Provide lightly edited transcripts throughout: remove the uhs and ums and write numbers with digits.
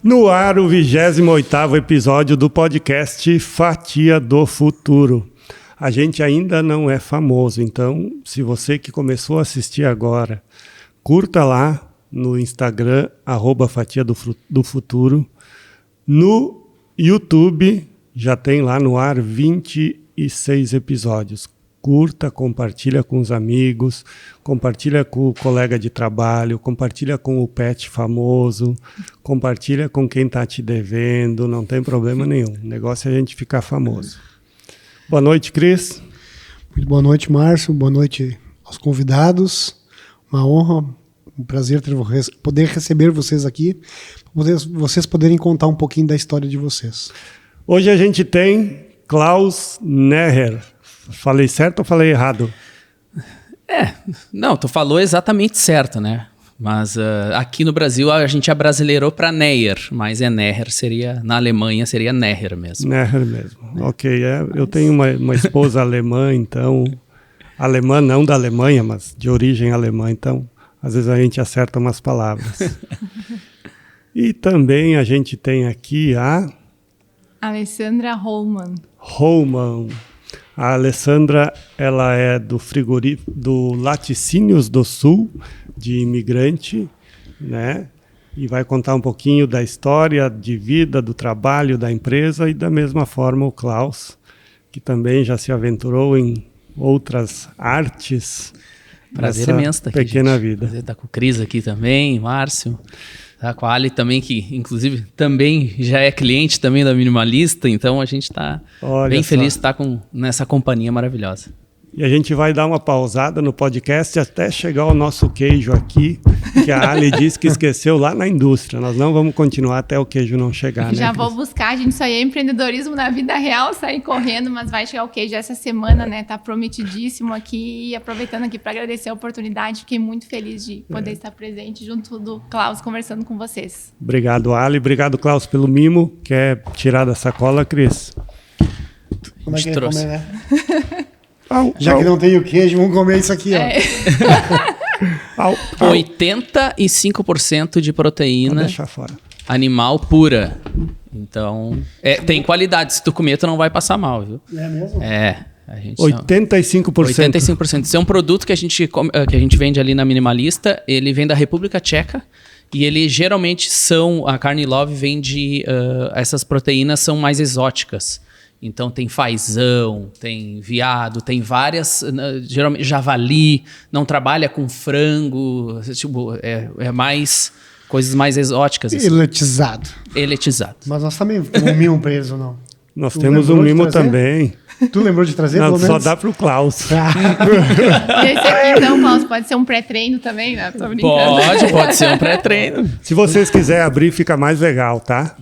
No ar, o 28º episódio do podcast Fatia do Futuro. A gente ainda não é famoso, então, se você que começou a assistir agora, curta lá no Instagram, @Fatia do Futuro. No YouTube, já tem lá no ar 26 episódios. Curta, compartilha com os amigos, compartilha com o colega de trabalho, compartilha com o pet famoso, compartilha com quem está te devendo, não tem problema nenhum. O negócio é a gente ficar famoso. Boa noite, Cris. Muito boa noite, Márcio. Boa noite aos convidados. Uma honra, um prazer poder receber vocês aqui, vocês poderem contar um pouquinho da história de vocês. Hoje a gente tem Klaus Neher. Falei certo ou falei errado? Não, tu falou exatamente certo, né? Mas aqui no Brasil a gente abrasileirou para Neher, mas Neher seria, na Alemanha seria Neher mesmo. Neher mesmo, ok. Eu tenho uma esposa alemã, então... Alemã não da Alemanha, mas de origem alemã, então às vezes a gente acerta umas palavras. E também a gente tem aqui a... Alessandra Hollmann. A Alessandra, ela é do Laticínios do Sul, de imigrante, né? E vai contar um pouquinho da história de vida, do trabalho da empresa, e da mesma forma o Klaus, que também já se aventurou em outras artes. Prazer imenso estar aqui, pequena gente. Vida. Prazer estar com o Cris aqui também, Márcio. Tá com a Ali também, que inclusive também já é cliente também da Minimalista, então a gente está bem feliz de estar nessa companhia maravilhosa. E a gente vai dar uma pausada no podcast até chegar ao nosso queijo aqui, que a Ali disse que esqueceu lá na indústria. Nós não vamos continuar até o queijo não chegar, Já né, vou buscar, gente, isso aí é empreendedorismo na vida real, sair correndo, mas vai chegar o queijo essa semana, né? Tá prometidíssimo aqui, e aproveitando aqui para agradecer a oportunidade, fiquei muito feliz de poder estar presente junto do Klaus, conversando com vocês. Obrigado, Ali. Obrigado, Klaus, pelo mimo. Quer tirar da sacola, Cris? Como é que é comer, né? Já que não tem o queijo, vamos comer isso aqui, ó. 85% de proteína animal pura. Então, tem qualidade. Se tu comer, tu não vai passar mal, viu? É mesmo? A gente 85%. 85%. Isso é um produto que a gente vende ali na Minimalista. Ele vem da República Tcheca. E ele geralmente a Carne Love vende... essas proteínas são mais exóticas. Então tem fazão, tem veado, tem várias, geralmente javali, não trabalha com frango, tipo, é mais coisas mais exóticas. Assim. Eletizado. Mas nós também temos um mimo preso, não? Nós temos um mimo também. Tu lembrou de trazer, não, pelo menos? Só dá pro Klaus. Esse aqui, então, Klaus, pode ser um pré-treino também, né? Tô brincando. Pode ser um pré-treino. Se vocês quiserem abrir, fica mais legal, tá?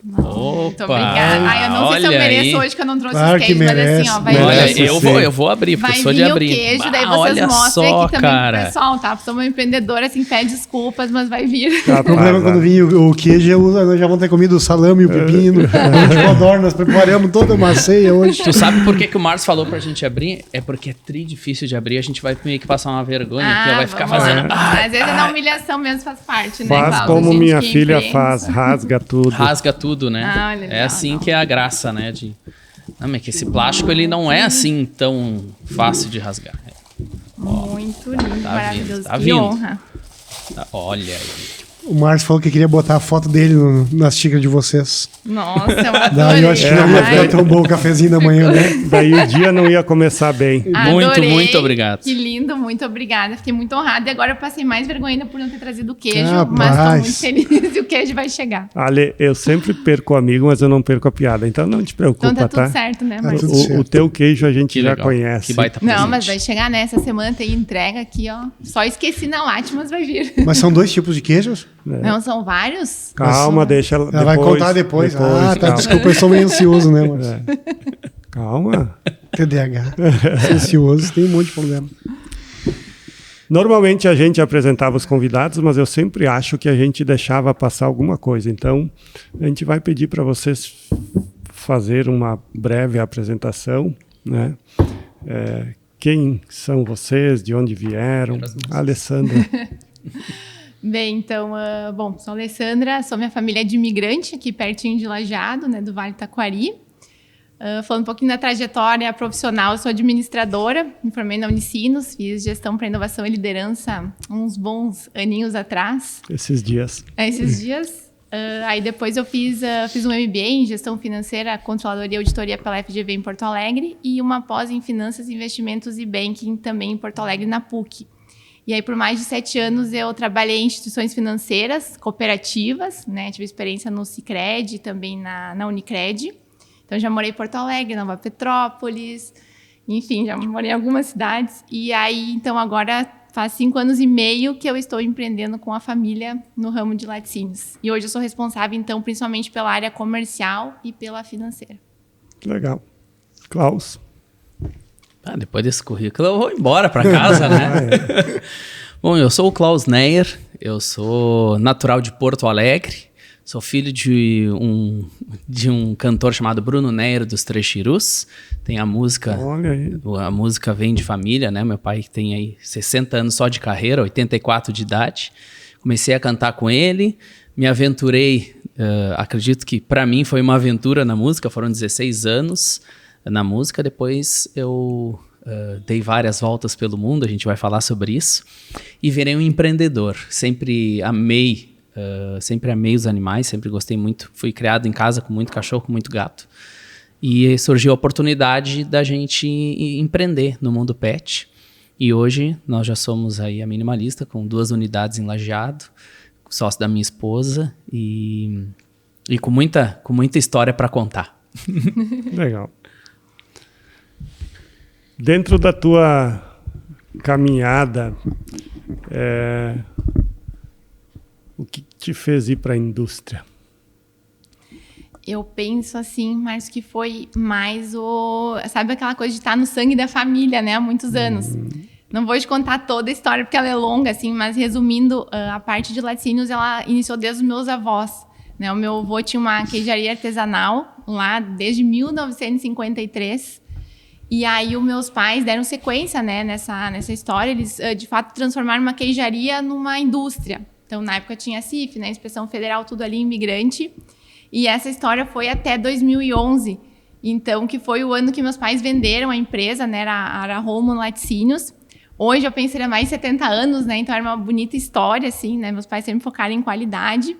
Muito obrigada. Eu não sei se eu mereço hoje que eu não trouxe os queijos, mas assim, ó, vai vir. Eu vou abrir, porque eu sou de abrir. Vai vir o queijo, daí vocês mostrem aqui também pro pessoal, tá? Sou uma empreendedora, assim, pede desculpas, mas vai vir. O problema é quando vir o queijo, nós já vamos ter comido o salame e o pepino. A gente adora, nós preparamos toda uma ceia hoje. Tu sabe por que o Márcio falou pra gente abrir? É porque é difícil de abrir, a gente vai meio que passar uma vergonha aqui, vai ficar fazendo... Às vezes a humilhação mesmo faz parte, né, Faz como minha filha faz, rasga tudo. Rasga tudo, né? É assim que é a graça, né? Não, mas que esse plástico ele não é assim tão fácil de rasgar. Muito lindo, maravilhoso. Tá que vindo. honra. Olha aí. O Márcio falou que queria botar a foto dele nas xícaras de vocês. Nossa, eu adorei. Daí eu acho que não ia ficar tão bom o cafezinho da manhã, né? Daí o dia não ia começar bem. Adorei. Muito obrigado. Que lindo, muito obrigada. Fiquei muito honrada. E agora eu passei mais vergonha ainda por não ter trazido o queijo. Rapaz. Mas tô muito feliz e o queijo vai chegar. Ale, eu sempre perco o amigo, mas eu não perco a piada. Então não te preocupa, então tá? Tudo certo, né, Marcos? O teu queijo a gente já conhece. Que baita presente. Não, mas vai chegar nessa semana, tem entrega aqui, ó. Só esqueci na Late, mas vai vir. Mas são 2 tipos de queijos? Não, são vários? Calma, deixa ela depois. Ela vai contar depois. Tá, calma. Desculpa, eu sou meio ansioso, né, Márcio? Calma. TDAH. Ansioso, tem um monte de problema. Normalmente a gente apresentava os convidados, mas eu sempre acho que a gente deixava passar alguma coisa. Então, a gente vai pedir para vocês fazer uma breve apresentação, né? Quem são vocês, de onde vieram? Alessandra. Bem, então, sou a Alessandra, sou minha família de imigrante, aqui pertinho de Lajeado, né, do Vale do Taquari. Falando um pouquinho da trajetória profissional, eu sou administradora, me formei na Unicinos, fiz gestão para inovação e liderança uns bons aninhos atrás. Esses dias. Aí depois eu fiz um MBA em gestão financeira, controladoria e auditoria pela FGV em Porto Alegre e uma pós em finanças, investimentos e banking também em Porto Alegre, na PUC. E aí, por mais de 7 anos, eu trabalhei em instituições financeiras, cooperativas, né? Tive experiência no Sicredi e também na Unicred. Então, já morei em Porto Alegre, Nova Petrópolis, enfim, já morei em algumas cidades. E aí, então, agora faz 5 anos e meio que eu estou empreendendo com a família no ramo de laticínios. E hoje eu sou responsável, então, principalmente pela área comercial e pela financeira. Legal. Klaus? Depois desse currículo eu vou embora para casa, né? Bom, eu sou o Klaus Neyer, eu sou natural de Porto Alegre, sou filho de um cantor chamado Bruno Neyer dos Três Chirus. Tem a música, olha aí. A música vem de família, né? Meu pai tem aí 60 anos só de carreira, 84 de idade. Comecei a cantar com ele, me aventurei, acredito que para mim foi uma aventura na música, foram 16 anos na música. Depois eu dei várias voltas pelo mundo, a gente vai falar sobre isso, e virei um empreendedor. Sempre amei os animais, sempre gostei muito. Fui criado em casa com muito cachorro, com muito gato, e surgiu a oportunidade da gente empreender no mundo pet. E hoje nós já somos aí a Minimalista, com 2 unidades em Lajeado, sócio da minha esposa, e com muita história para contar. Legal. Dentro da tua caminhada, o que te fez ir para a indústria? Eu penso assim, mas que foi mais sabe aquela coisa de estar no sangue da família, né? Há muitos anos. Não vou te contar toda a história, porque ela é longa, assim, mas resumindo, a parte de laticínios, ela iniciou desde os meus avós, né? O meu avô tinha uma queijaria artesanal lá desde 1953. E aí os meus pais deram sequência, né, nessa história. Eles, de fato, transformaram uma queijaria numa indústria. Então, na época tinha a CIF, né, Inspeção Federal, tudo ali, imigrante. E essa história foi até 2011. Então, que foi o ano que meus pais venderam a empresa, né, era a Holman Laticínios. Hoje eu penso que era mais de 70 anos, né, então era uma bonita história, assim, né, meus pais sempre focaram em qualidade.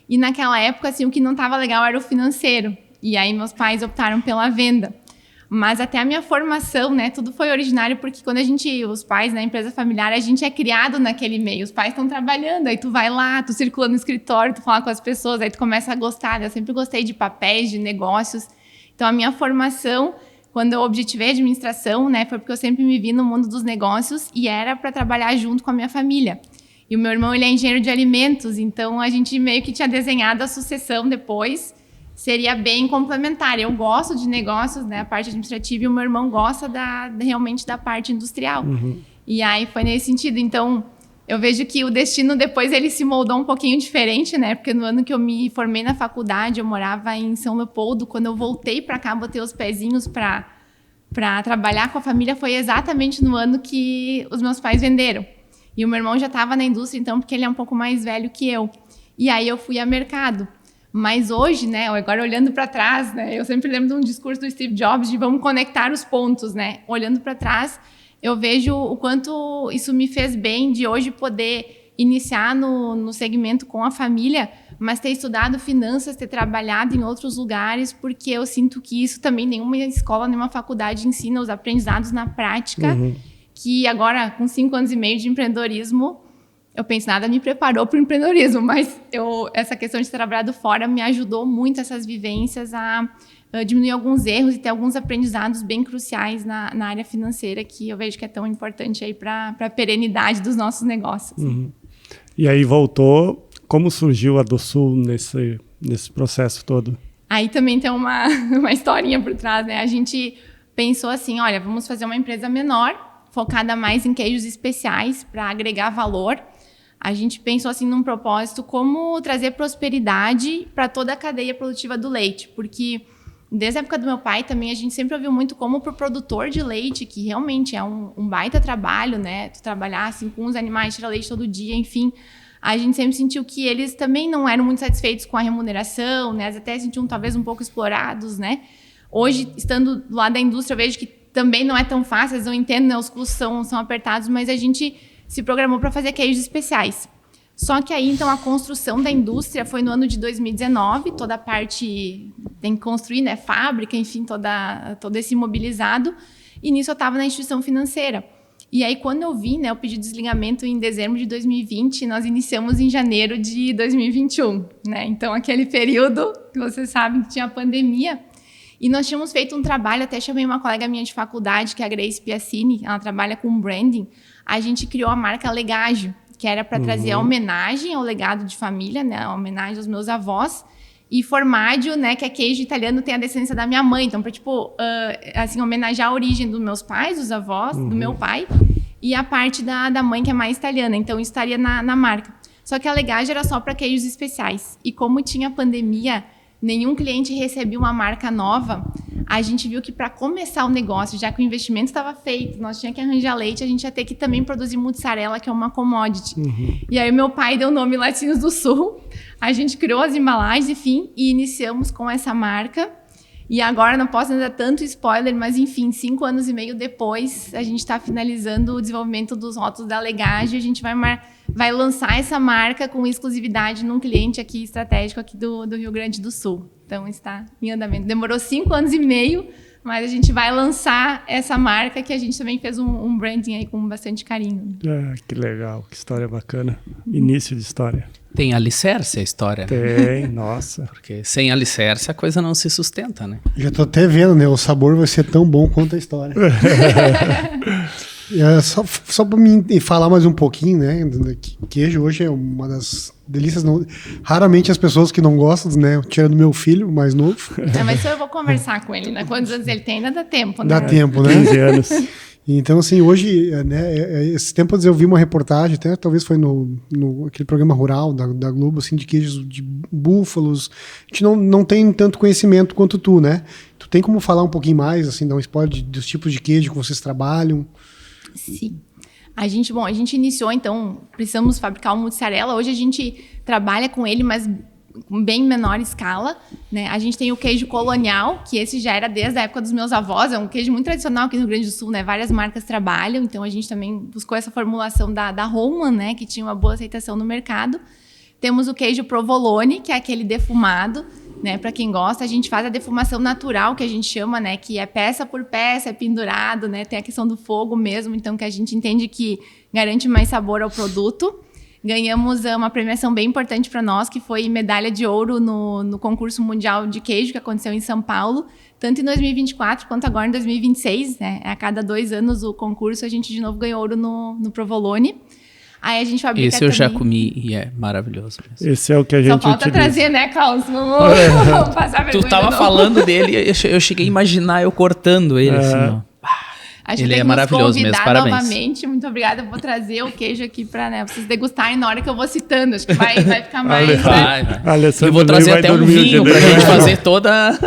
E naquela época, assim, o que não estava legal era o financeiro. E aí meus pais optaram pela venda. Mas até a minha formação, né, tudo foi originário, porque quando os pais na empresa familiar, a gente é criado naquele meio. Os pais estão trabalhando, aí tu vai lá, tu circula no escritório, tu fala com as pessoas, aí tu começa a gostar. Eu sempre gostei de papéis, de negócios. Então a minha formação, quando eu objetivei a administração, né, foi porque eu sempre me vi no mundo dos negócios e era para trabalhar junto com a minha família. E o meu irmão, ele é engenheiro de alimentos, então a gente meio que tinha desenhado a sucessão depois. Seria bem complementar. Eu gosto de negócios, né, a parte administrativa, e o meu irmão gosta realmente da parte industrial. Uhum. E aí foi nesse sentido. Então, eu vejo que o destino depois ele se moldou um pouquinho diferente, né? Porque no ano que eu me formei na faculdade, eu morava em São Leopoldo. Quando eu voltei para cá, botei os pezinhos para trabalhar com a família, foi exatamente no ano que os meus pais venderam. E o meu irmão já estava na indústria, então, porque ele é um pouco mais velho que eu. E aí eu fui a mercado. Mas hoje, né, agora olhando para trás, né, eu sempre lembro de um discurso do Steve Jobs de vamos conectar os pontos, né? Olhando para trás, eu vejo o quanto isso me fez bem de hoje poder iniciar no segmento com a família, mas ter estudado finanças, ter trabalhado em outros lugares, porque eu sinto que isso também nenhuma escola, nenhuma faculdade ensina, os aprendizados na prática, que agora, com 5 anos e meio de empreendedorismo, eu penso, nada me preparou para o empreendedorismo, mas essa questão de ter trabalhado fora me ajudou muito, essas vivências, a diminuir alguns erros e ter alguns aprendizados bem cruciais na área financeira, que eu vejo que é tão importante aí para a perenidade dos nossos negócios. Uhum. E aí voltou, como surgiu a do Sul nesse processo todo? Aí também tem uma historinha por trás, né? A gente pensou assim, olha, vamos fazer uma empresa menor, focada mais em queijos especiais para agregar valor. A gente pensou assim num propósito como trazer prosperidade para toda a cadeia produtiva do leite, porque desde a época do meu pai também a gente sempre ouviu muito como para o produtor de leite, que realmente é um baita trabalho, né? Tu trabalhar assim com os animais, tirar leite todo dia, enfim. a gente sempre sentiu que eles também não eram muito satisfeitos com a remuneração, né? Eles até sentiam talvez um pouco explorados, né? Hoje, estando do lado da indústria, eu vejo que também não é tão fácil, eles não entendem, né? Os custos são apertados, mas a gente se programou para fazer queijos especiais. Só que aí, então, a construção da indústria foi no ano de 2019, toda a parte tem que construir, né? Fábrica, enfim, todo esse imobilizado. E nisso eu estava na instituição financeira. E aí, quando eu vi, né, eu pedi desligamento em dezembro de 2020, nós iniciamos em janeiro de 2021, né? Então, aquele período que vocês sabem que tinha a pandemia. E nós tínhamos feito um trabalho, até chamei uma colega minha de faculdade, que é a Grace Piacini, ela trabalha com branding. A gente criou a marca Legágio, que era para trazer a homenagem ao legado de família, né, a homenagem aos meus avós. E formaggio, né, que é queijo italiano, tem a descendência da minha mãe. Então, para, tipo, assim, homenagear a origem dos meus pais, dos avós, do meu pai, e a parte da mãe, que é mais italiana. Então, isso estaria na marca. Só que a Legágio era só para queijos especiais. E como tinha pandemia, nenhum cliente recebia uma marca nova, a gente viu que para começar o negócio, já que o investimento estava feito, nós tínhamos que arranjar leite, a gente ia ter que também produzir mussarela, que é uma commodity. E aí meu pai deu o nome Latinos do Sul, a gente criou as embalagens, enfim, e iniciamos com essa marca. E agora, não posso dar tanto spoiler, mas enfim, 5 anos e meio depois, a gente está finalizando o desenvolvimento dos rótulos da Legágio, a gente vai lançar essa marca com exclusividade num cliente aqui estratégico aqui do Rio Grande do Sul. Então, está em andamento. Demorou 5 anos e meio, mas a gente vai lançar essa marca que a gente também fez um branding aí com bastante carinho. Que legal, que história bacana. Início de história. Tem alicerce a história, né? Tem, nossa. Porque sem alicerce a coisa não se sustenta, né? Já tô até vendo, né? O sabor vai ser tão bom quanto a história. Só para mim falar mais um pouquinho, né? Queijo hoje é uma das delícias. Raramente as pessoas que não gostam, né? Tirando meu filho mais novo. Mas eu vou conversar com ele, né? Quantos anos ele tem? Ainda dá tempo, né? Dá tempo, né? 15 anos. Então, assim, hoje, né, esses tempos eu vi uma reportagem, até talvez foi no aquele programa rural da Globo, assim, de queijos de búfalos. A gente não tem tanto conhecimento quanto tu, né? Tu tem como falar um pouquinho mais, assim, dar um spoiler dos tipos de queijo que vocês trabalham? Sim. A gente iniciou, então, precisamos fabricar o mussarela. Hoje a gente trabalha com ele, mas com bem menor escala, né? A gente tem o queijo colonial, que esse já era desde a época dos meus avós, é um queijo muito tradicional aqui no Rio Grande do Sul, né? Várias marcas trabalham, então a gente também buscou essa formulação da Roman, né? Que tinha uma boa aceitação no mercado. Temos o queijo provolone, que é aquele defumado, né? Para quem gosta, a gente faz a defumação natural, que a gente chama, né? Que é peça por peça, é pendurado, né? Tem a questão do fogo mesmo, então que a gente entende que garante mais sabor ao produto. Ganhamos uma premiação bem importante para nós, que foi medalha de ouro no concurso mundial de queijo, que aconteceu em São Paulo, tanto em 2024 quanto agora em 2026. Né? A cada 2 anos o concurso, a gente de novo ganhou ouro no provolone. Aí a gente fabrica esse eu também. Já comi e é maravilhoso mesmo. Esse é o que a gente Só falta utiliza. trazer, né, Carlos? Vamos passar vergonha. Tu tava falando dele, eu cheguei a imaginar eu cortando ele, assim, ó. Ele é maravilhoso mesmo, parabéns. Novamente, muito obrigada. Eu vou trazer o queijo aqui para vocês degustarem na hora que eu vou citando. Acho que vai ficar mais. Vai. Alessandro, eu vou trazer até um vinho pra gente fazer toda.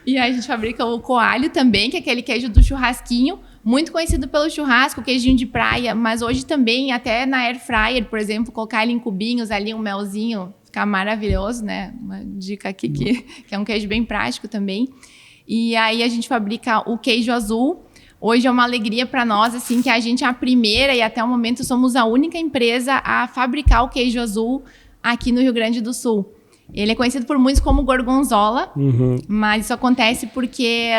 E aí a gente fabrica o coalho também, que é aquele queijo do churrasquinho, muito conhecido pelo churrasco, queijinho de praia, mas hoje também, até na air fryer, por exemplo, colocar ele em cubinhos, ali um melzinho, fica maravilhoso, né? Uma dica aqui que é um queijo bem prático também. E aí a gente fabrica o queijo azul. Hoje é uma alegria para nós, assim, que a gente é a primeira e até o momento somos a única empresa a fabricar o queijo azul aqui no Rio Grande do Sul. Ele é conhecido por muitos como gorgonzola, mas isso acontece porque,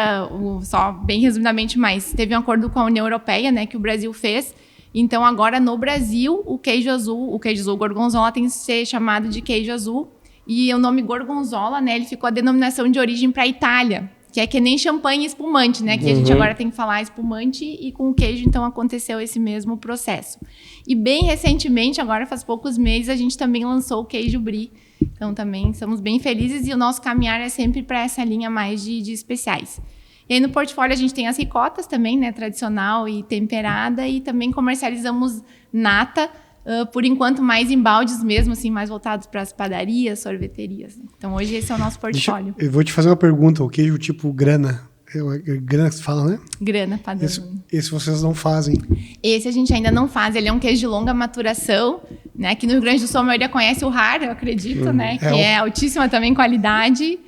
só bem resumidamente, mas teve um acordo com a União Europeia, né, que o Brasil fez. Então agora no Brasil o queijo azul gorgonzola tem que ser chamado de queijo azul. E o nome gorgonzola, né, ele ficou a denominação de origem para a Itália. Que é que nem champanhe e espumante, né? Que a gente agora tem que falar espumante e com o queijo, então aconteceu esse mesmo processo. E bem recentemente, agora faz poucos meses, a gente também lançou o queijo brie. Então também estamos bem felizes e o nosso caminhar é sempre para essa linha mais de especiais. E aí no portfólio a gente tem as ricotas também, né? Tradicional e temperada, e também comercializamos nata, por enquanto mais em baldes mesmo, assim, mais voltados para as padarias, sorveterias. Então hoje esse é o nosso portfólio. Eu vou te fazer uma pergunta, o queijo tipo grana, grana que se fala, né? Grana padrão. Esse vocês não fazem? Esse a gente ainda não faz, ele é um queijo de longa maturação, né? Aqui no Rio Grande do Sul a maioria conhece o RAR, eu acredito, né? Que é altíssima também qualidade.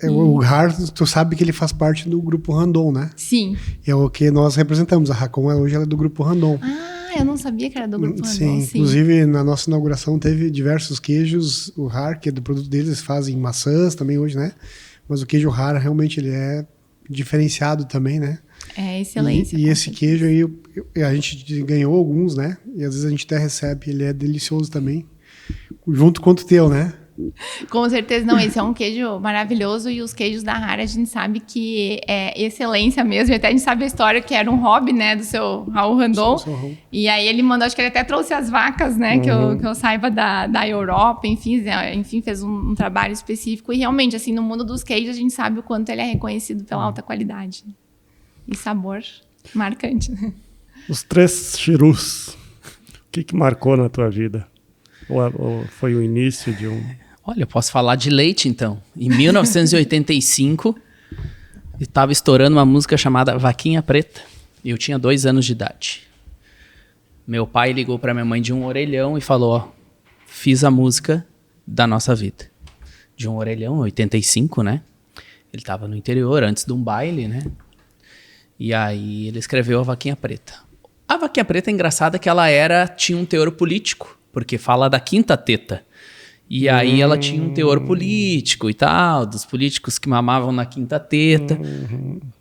O RAR, tu sabe que ele faz parte do grupo Randon, né? Sim. É o que nós representamos. A Racon hoje ela é do grupo Randon. Eu não sabia que era do grupo Randon. Sim, inclusive na nossa inauguração teve diversos queijos. O RAR, que é do produto deles, eles fazem maçãs também hoje, né? Mas o queijo RAR realmente ele é diferenciado também, né? É excelência. E esse queijo aí, a gente ganhou alguns, né? E às vezes a gente até recebe, ele é delicioso também. Junto com o teu, né? Com certeza, não, esse é um queijo maravilhoso e os queijos da Rara a gente sabe que é excelência mesmo, e até a gente sabe a história que era um hobby, né, do seu Raul Randon, e aí ele mandou, acho que ele até trouxe as vacas, né, que eu saiba da Europa, enfim, fez um trabalho específico, e realmente, assim, no mundo dos queijos a gente sabe o quanto ele é reconhecido pela alta qualidade e sabor marcante. Os 3 chirus, o que marcou na tua vida? Ou foi o início de um... Olha, eu posso falar de leite, então. Em 1985, estava estourando uma música chamada Vaquinha Preta. E eu tinha 2 anos de idade. Meu pai ligou para minha mãe de um orelhão e falou, ó, fiz a música da nossa vida. De um orelhão, 85, né? Ele estava no interior, antes de um baile, né? E aí ele escreveu a Vaquinha Preta. A Vaquinha Preta é engraçada que ela tinha um teor político, porque fala da quinta teta. E aí ela tinha um teor político e tal, dos políticos que mamavam na quinta teta.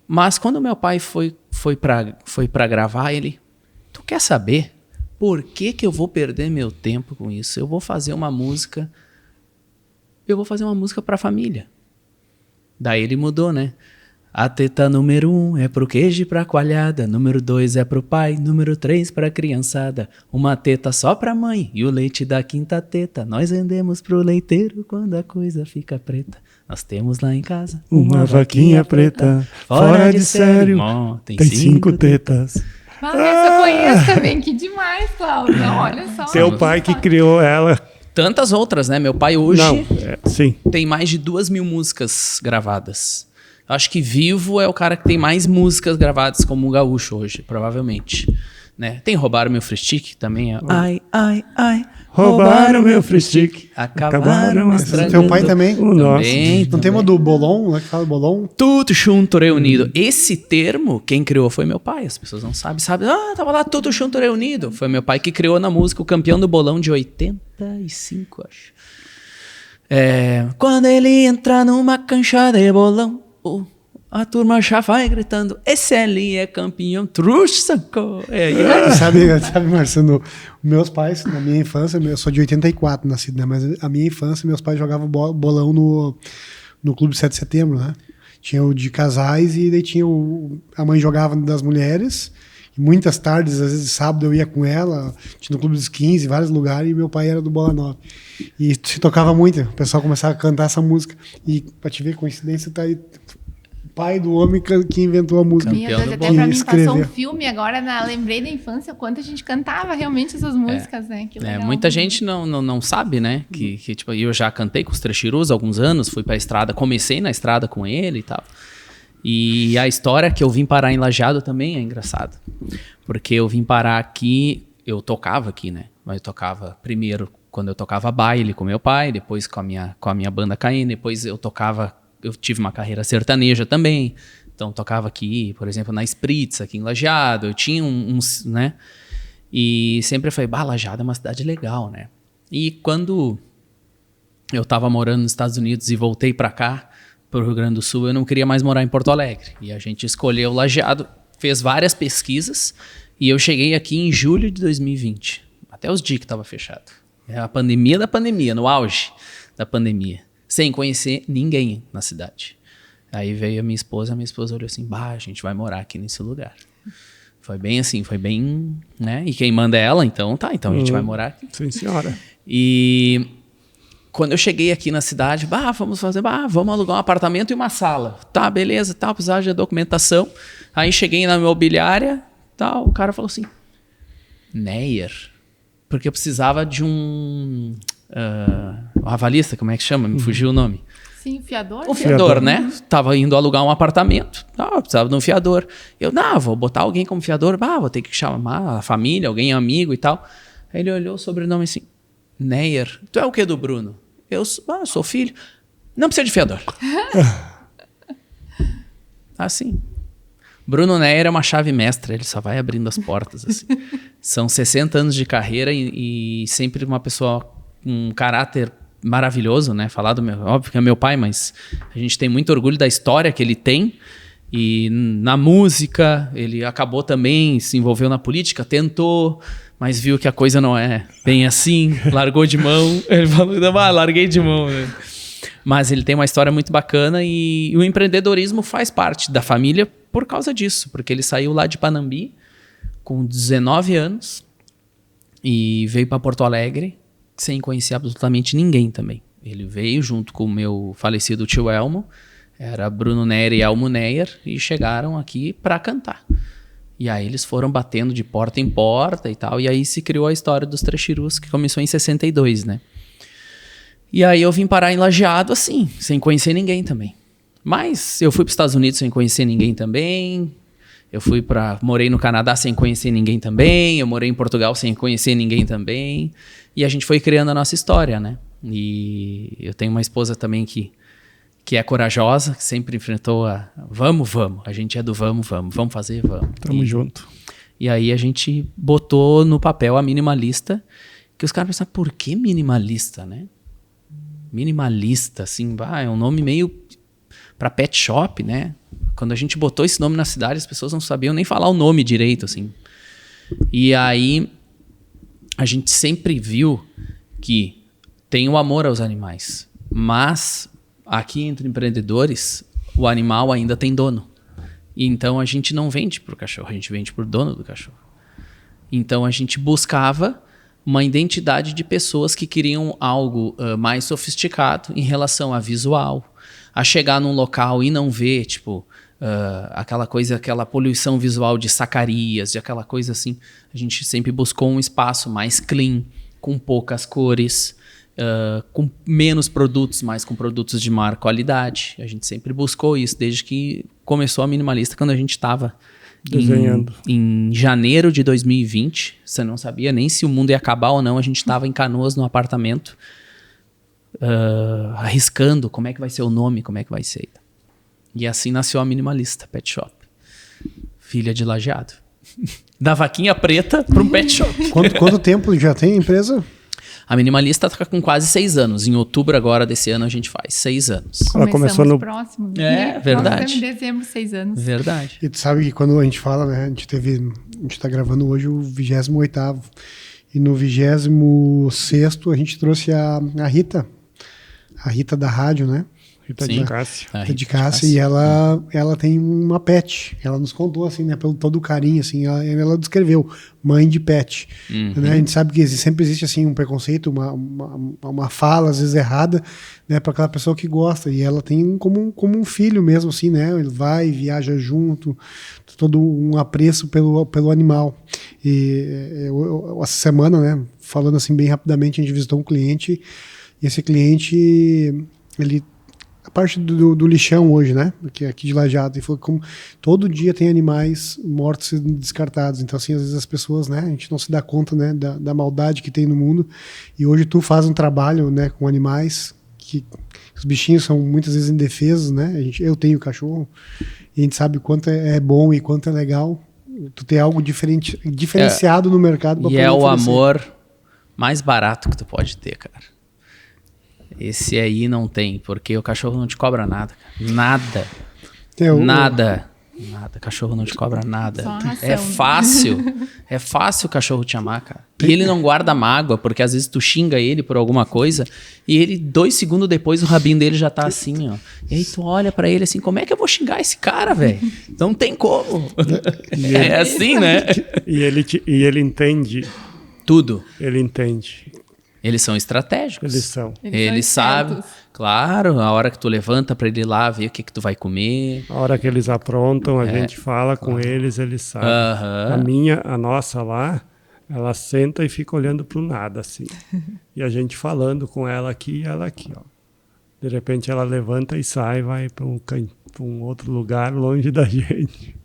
Mas quando meu pai foi pra gravar, ele... Tu quer saber por que eu vou perder meu tempo com isso? Eu vou fazer uma música pra família. Daí ele mudou, né? A teta número 1 é pro queijo e pra coalhada, número 2 é pro pai, número 3 pra criançada, uma teta só pra mãe e o leite da quinta teta, nós vendemos pro leiteiro quando a coisa fica preta. Nós temos lá em casa uma vaquinha preta, fora de sério, tem 5 tetas. Eu conheço também, que demais, Cláudio, olha só. Seu pai que criou ela. Tantas outras, né? Meu pai hoje sim. tem mais de 2.000 músicas gravadas. Acho que vivo é o cara que tem mais músicas gravadas como um gaúcho hoje, provavelmente. Né? Tem Roubaram Meu Free Stick também. Ai, ai, ai. Roubaram meu free stick. Acabaram estragando. Teu pai também? O nosso. Não tem uma do bolão, né? Que fala bolão? Tudo junto reunido. Esse termo, quem criou foi meu pai. As pessoas não sabem. Tava lá tudo junto reunido. Foi meu pai que criou na música o campeão do bolão de 85, acho. Quando ele entra numa cancha de bolão, a turma já vai gritando, esse ali é campeão, truxa. Sabe, Marcelo, meus pais, na minha infância, eu sou de 84 nascido, né? Mas a minha infância, meus pais jogavam bolão no Clube 7 de Setembro, né? Tinha o de casais e daí tinha a mãe jogava das mulheres. E muitas tardes, às vezes sábado eu ia com ela, tinha no Clube dos 15, vários lugares, e meu pai era do Bola 9. E se tocava muito, o pessoal começava a cantar essa música. E pra te ver, coincidência, tá aí o pai do homem que inventou a música. Meu Deus, até pra mim passou um filme agora, lembrei da infância, quanto a gente cantava realmente essas músicas, né? Que legal. Muita gente não sabe, né? Que tipo, eu já cantei com os Trechirus há alguns anos, fui pra estrada, comecei na estrada com ele e tal. E a história que eu vim parar em Lajeado também é engraçada. Porque eu vim parar aqui, eu tocava aqui, né? Mas eu tocava primeiro quando eu tocava baile com meu pai, depois com a minha banda KN, depois eu tive uma carreira sertaneja também. Então eu tocava aqui, por exemplo, na Spritz, aqui em Lajeado, eu tinha uns, né? E sempre falei, Lajeado é uma cidade legal, né? E quando eu tava morando nos Estados Unidos e voltei pra cá, pro Rio Grande do Sul, eu não queria mais morar em Porto Alegre. E a gente escolheu Lajeado, fez várias pesquisas, e eu cheguei aqui em julho de 2020. Até os dias que estava fechado. É a pandemia da pandemia, no auge da pandemia. Sem conhecer ninguém na cidade. Aí veio a minha esposa olhou assim, a gente vai morar aqui nesse lugar. Foi bem assim, né? E quem manda é ela, então a gente vai morar aqui. Sim, senhora. E quando eu cheguei aqui na cidade, vamos alugar um apartamento e uma sala. Tá, beleza, precisava de documentação. Aí cheguei na imobiliária, o cara falou assim, Neyer, porque eu precisava de um avalista, como é que chama? Me fugiu o nome. Sim, fiador? O fiador, né? Tava indo alugar um apartamento, precisava de um fiador. Eu, vou botar alguém como fiador, vou ter que chamar a família, alguém amigo e tal. Aí ele olhou o sobrenome assim, Neyer, tu é o que do Bruno? Eu sou filho. Não precisa de fiador. Assim. Bruno Neyer é uma chave mestra, ele só vai abrindo as portas. Assim. São 60 anos de carreira e sempre uma pessoa com um caráter maravilhoso, né? Falar do meu, óbvio que é meu pai, mas a gente tem muito orgulho da história que ele tem. E na música, ele acabou também, se envolveu na política, tentou, mas viu que a coisa não é bem assim, largou de mão. Ele falou, larguei de mão. Né? Mas ele tem uma história muito bacana e o empreendedorismo faz parte da família por causa disso, porque ele saiu lá de Panambi com 19 anos e veio para Porto Alegre sem conhecer absolutamente ninguém também. Ele veio junto com o meu falecido tio Elmo, era Bruno Neyer e Elmo Neyer, e chegaram aqui para cantar. E aí eles foram batendo de porta em porta e tal, e aí se criou a história dos Trechirus, que começou em 62, né? E aí eu vim parar em Lajeado assim, sem conhecer ninguém também. Mas eu fui para os Estados Unidos sem conhecer ninguém também. Morei no Canadá sem conhecer ninguém também. Eu morei em Portugal sem conhecer ninguém também. E a gente foi criando a nossa história, né? E eu tenho uma esposa também que é corajosa, que sempre enfrentou vamos. A gente é do vamos fazer, vamos. Tamo junto. E aí a gente botou no papel a Minimalista, que os caras pensaram, por que Minimalista, né? Minimalista, assim, é um nome meio para pet shop, né? Quando a gente botou esse nome na cidade, as pessoas não sabiam nem falar o nome direito, assim. E aí a gente sempre viu que tem o amor aos animais, mas aqui entre empreendedores, o animal ainda tem dono. E então a gente não vende pro cachorro, a gente vende pro dono do cachorro. Então a gente buscava uma identidade de pessoas que queriam algo mais sofisticado em relação a visual, a chegar num local e não ver, tipo, aquela poluição visual de sacarias, de aquela coisa assim. A gente sempre buscou um espaço mais clean, com poucas cores, com menos produtos, mas com produtos de maior qualidade. A gente sempre buscou isso, desde que começou a Minimalista, quando a gente estava desenhando. Em janeiro de 2020, você não sabia nem se o mundo ia acabar ou não, a gente estava em Canoas, no apartamento, arriscando como é que vai ser o nome, como é que vai ser. E assim nasceu a Minimalista Pet Shop, filha de Lajeado. Da vaquinha preta para um pet shop. Quanto tempo já tem a empresa? A Minimalista está com quase 6 anos. Em outubro agora desse ano a gente faz 6 anos. Ela começou no próximo. Verdade. Em dezembro, 6 anos. Verdade. E tu sabe que quando a gente fala, né? A gente tá gravando hoje o 28º. E no 26º a gente trouxe a Rita. A Rita da rádio, né? Rita de Cássia. Rita de Cássia. E ela tem uma pet. Ela nos contou, assim, né? Pelo todo o carinho, assim. Ela descreveu. Mãe de pet. Né? A gente sabe que sempre existe, assim, um preconceito, uma fala, às vezes, errada, né? Para aquela pessoa que gosta. E ela tem como um filho mesmo, assim, né? Ele vai, viaja junto. Todo um apreço pelo animal. E essa semana, né? Falando, assim, bem rapidamente, a gente visitou um cliente. E esse cliente, ele... A parte do lixão hoje, né? Aqui de Lajeado. E falou como todo dia tem animais mortos e descartados. Então, assim, às vezes as pessoas, né? A gente não se dá conta, né? Da maldade que tem no mundo. E hoje tu faz um trabalho, né? Com animais que os bichinhos são muitas vezes indefesos, né? Eu tenho cachorro e a gente sabe o quanto é bom e quanto é legal tu ter algo diferenciado no mercado. E é o amor mais barato que tu pode ter, cara. Esse aí não tem, porque o cachorro não te cobra nada. Nada. Nada. Cachorro não te cobra nada. É fácil o cachorro te amar, cara. E ele não guarda mágoa, porque às vezes tu xinga ele por alguma coisa e ele 2 segundos depois o rabinho dele já tá assim, ó. E aí tu olha pra ele assim, como é que eu vou xingar esse cara, velho? Não tem como. É assim, né? E ele entende. Tudo. Ele entende. Eles são estratégicos. Eles são. Eles sabem, claro, a hora que tu levanta para ele ir lá ver o que tu vai comer. A hora que eles aprontam, a gente fala com eles sabem. A nossa lá, ela senta e fica olhando pro nada, assim. E a gente falando com ela aqui e ela aqui, ó. De repente ela levanta e sai, vai para um outro lugar longe da gente.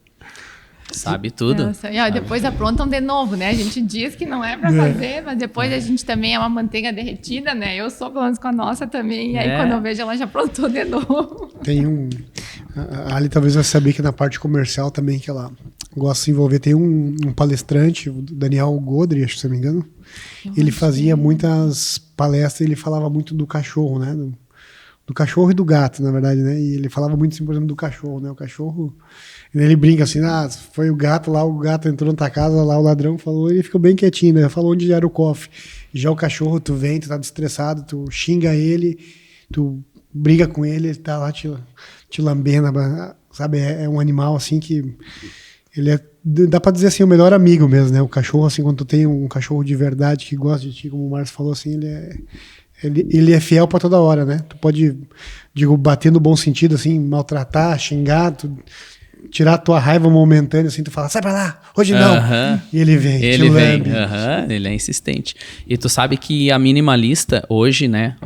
Sabe tudo. Nossa, e ó, depois aprontam de novo, né? A gente diz que não é pra fazer, mas depois a gente também é uma manteiga derretida, né? Eu sou, pelo menos com a nossa também, e aí quando eu vejo ela já aprontou de novo. Tem a Ali talvez vai saber que na parte comercial também que ela gosta de se envolver. Tem um palestrante, o Daniel Godry, acho que se não me engano. Ele fazia muitas palestras, ele falava muito do cachorro, né? Do cachorro e do gato, na verdade, né? E ele falava muito, assim, por exemplo, do cachorro, né? O cachorro... Ele brinca assim, foi o gato lá, o gato entrou na tua casa, lá o ladrão falou, ele ficou bem quietinho, né? Falou onde era o cofre. Já o cachorro, tu vem, tu tá estressado, tu xinga ele, tu briga com ele tá lá te lambendo, sabe? É um animal, assim, que ele é, dá pra dizer assim, o melhor amigo mesmo, né? O cachorro, assim, quando tu tem um cachorro de verdade que gosta de ti, como o Márcio falou, assim, ele é fiel pra toda hora, né? Tu pode, digo, bater no bom sentido, assim, maltratar, xingar, tirar a tua raiva momentânea, assim, tu fala, sai pra lá, hoje não. E ele vem, ele vem, ele é insistente. E tu sabe que a Minimalista, hoje, né,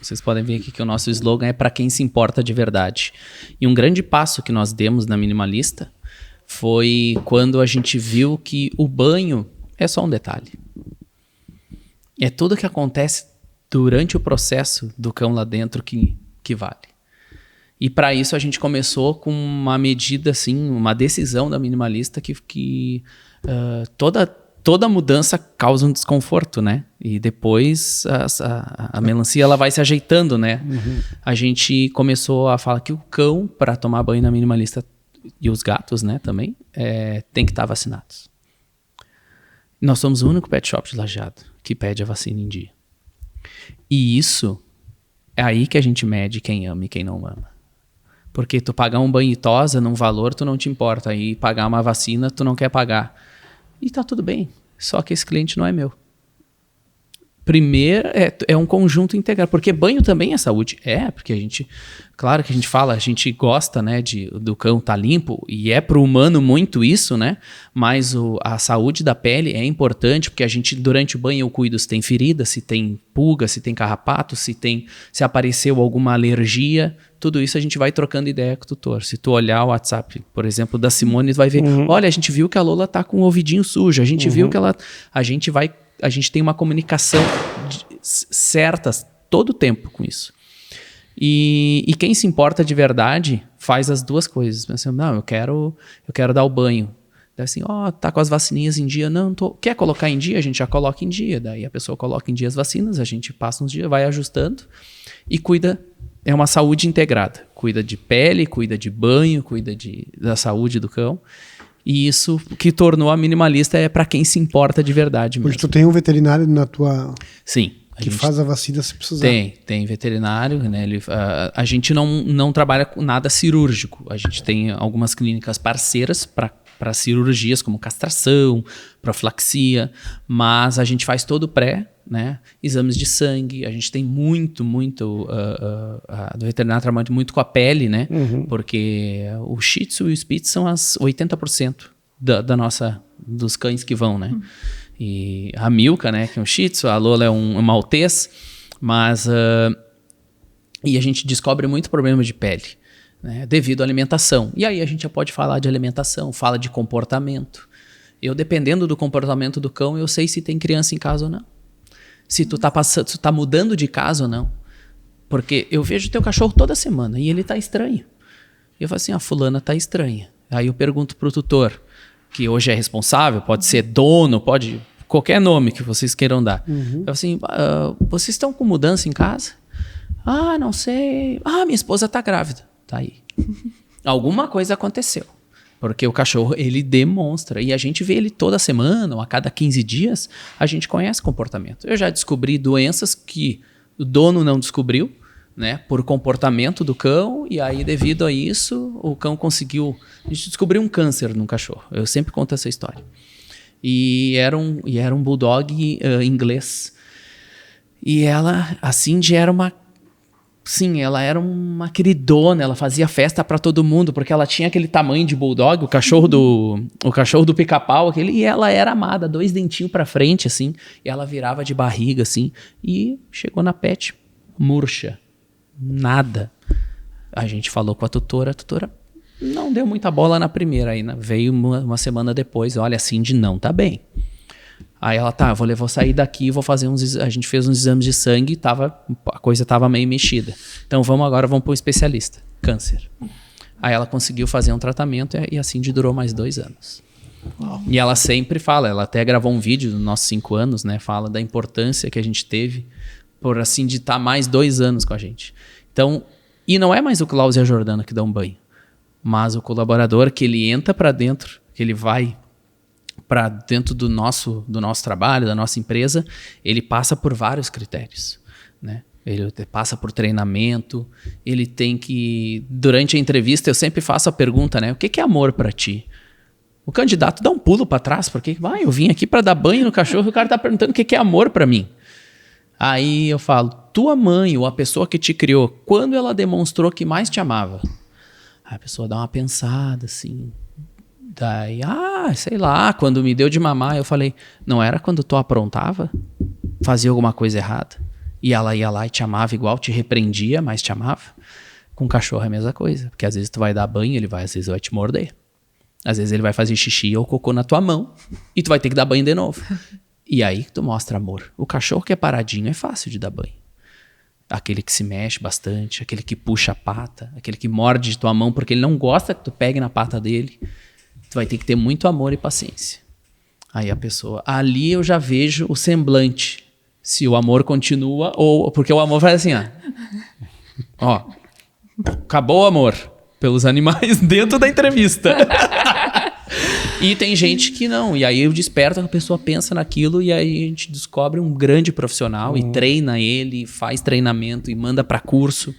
vocês podem ver aqui que o nosso slogan é pra quem se importa de verdade. E um grande passo que nós demos na Minimalista foi quando a gente viu que o banho é só um detalhe. É tudo que acontece durante o processo do cão lá dentro que vale. E para isso a gente começou com uma medida, assim, uma decisão da Minimalista que toda mudança causa um desconforto, né? E depois a melancia ela vai se ajeitando, né? A gente começou a falar que o cão, para tomar banho na Minimalista, e os gatos, né, também, tem que estar vacinados. Nós somos o único pet shop de Lajeado que pede a vacina em dia. E isso é aí que a gente mede quem ama e quem não ama. Porque tu pagar um banho e tosa num valor, tu não te importa. E pagar uma vacina, tu não quer pagar. E tá tudo bem. Só que esse cliente não é meu. Primeiro, é um conjunto integral. Porque banho também é saúde. Porque a gente... Claro que a gente fala, a gente gosta, né, do cão tá limpo. E é pro humano muito isso, né? Mas a saúde da pele é importante. Porque a gente, durante o banho, eu cuido se tem ferida, se tem pulga, se tem carrapato, se apareceu alguma alergia. Tudo isso a gente vai trocando ideia com o tutor. Se tu olhar o WhatsApp, por exemplo, da Simone, tu vai ver, olha, a gente viu que a Lola tá com o ouvidinho sujo, a gente viu que a gente tem uma comunicação certa todo o tempo com isso. E quem se importa de verdade faz as duas coisas. Assim, não, eu quero dar o banho. Daí assim, tá com as vacininhas em dia. Não, quer colocar em dia? A gente já coloca em dia. Daí a pessoa coloca em dia as vacinas, a gente passa uns dias, vai ajustando e cuida. É uma saúde integrada. Cuida de pele, cuida de banho, cuida da saúde do cão. E isso que tornou a Minimalista é para quem se importa de verdade mesmo. Hoje tu tem um veterinário na tua... Sim. Que faz a vacina se precisar. Tem veterinário, né? A gente não trabalha com nada cirúrgico. A gente tem algumas clínicas parceiras para cirurgias como castração, profilaxia, mas a gente faz todo o pré, né? Exames de sangue, a gente tem muito, do veterinário trabalha muito com a pele, né? Porque o Shih Tzu e o Spitz são as 80% dos cães que vão, né? E a Milka, né, que é um Shih Tzu, a Lola é um maltês, mas e a gente descobre muito problema de pele, né, devido à alimentação. E aí a gente já pode falar de alimentação, fala de comportamento. Eu, dependendo do comportamento do cão, eu sei se tem criança em casa ou não. Se tu tá mudando de casa ou não. Porque eu vejo teu cachorro toda semana e ele tá estranho. Eu falo assim, a fulana tá estranha. Aí eu pergunto pro tutor, que hoje é responsável, pode ser dono, pode... Qualquer nome que vocês queiram dar. Eu falo assim, vocês estão com mudança em casa? Não sei. Minha esposa tá grávida. Tá aí. Alguma coisa aconteceu. Porque o cachorro, ele demonstra. E a gente vê ele toda semana, ou a cada 15 dias, a gente conhece o comportamento. Eu já descobri doenças que o dono não descobriu, né, por comportamento do cão, e aí, devido a isso, o cão conseguiu... A gente descobriu um câncer no cachorro. Eu sempre conto essa história. E era um bulldog inglês. E ela, a Cindy, era uma... Sim, ela era uma queridona, ela fazia festa pra todo mundo, porque ela tinha aquele tamanho de bulldog, o cachorro do pica-pau, e ela era amada, 2 dentinhos pra frente, assim, e ela virava de barriga, assim, e chegou na pet, murcha. Nada. A gente falou com a tutora não deu muita bola na primeira. Aí veio uma semana depois, olha, a Cindy não tá bem. Aí ela, tá, vou sair daqui, vou fazer a gente fez uns exames de sangue, a coisa tava meio mexida. Então vamos pro especialista, câncer. Aí ela conseguiu fazer um tratamento e a Cindy durou mais 2 anos. Uau. E ela sempre fala, ela até gravou um vídeo nos nossos 5 anos, né? Fala da importância que a gente teve por a Cindy estar mais 2 anos com a gente. Então, e não é mais o Klaus e a Jordana que dão banho, mas o colaborador que ele entra para dentro, que ele vai para dentro do nosso trabalho, da nossa empresa, ele passa por vários critérios, né? Ele passa por treinamento, ele tem que... Durante a entrevista eu sempre faço a pergunta, né? O que é amor para ti? O candidato dá um pulo para trás, porque eu vim aqui para dar banho no cachorro e o cara tá perguntando o que é amor para mim. Aí eu falo, tua mãe ou a pessoa que te criou, quando ela demonstrou que mais te amava? Aí a pessoa dá uma pensada assim. Daí, sei lá, quando me deu de mamar, eu falei, não era quando tu aprontava? Fazia alguma coisa errada? E ela ia lá e te amava igual, te repreendia, mas te amava? Com o cachorro é a mesma coisa, porque às vezes tu vai dar banho, às vezes vai te morder. Às vezes ele vai fazer xixi ou cocô na tua mão e tu vai ter que dar banho de novo. E aí tu mostra amor. O cachorro que é paradinho é fácil de dar banho. Aquele que se mexe bastante, aquele que puxa a pata, aquele que morde de tua mão porque ele não gosta que tu pegue na pata dele. Tu vai ter que ter muito amor e paciência. Aí a pessoa... Ali eu já vejo o semblante. Se o amor continua ou... Porque o amor faz assim, ó. Acabou o amor pelos animais dentro da entrevista. E tem gente que não. E aí eu desperto, a pessoa pensa naquilo e aí a gente descobre um grande profissional e treina ele, faz treinamento e manda para curso.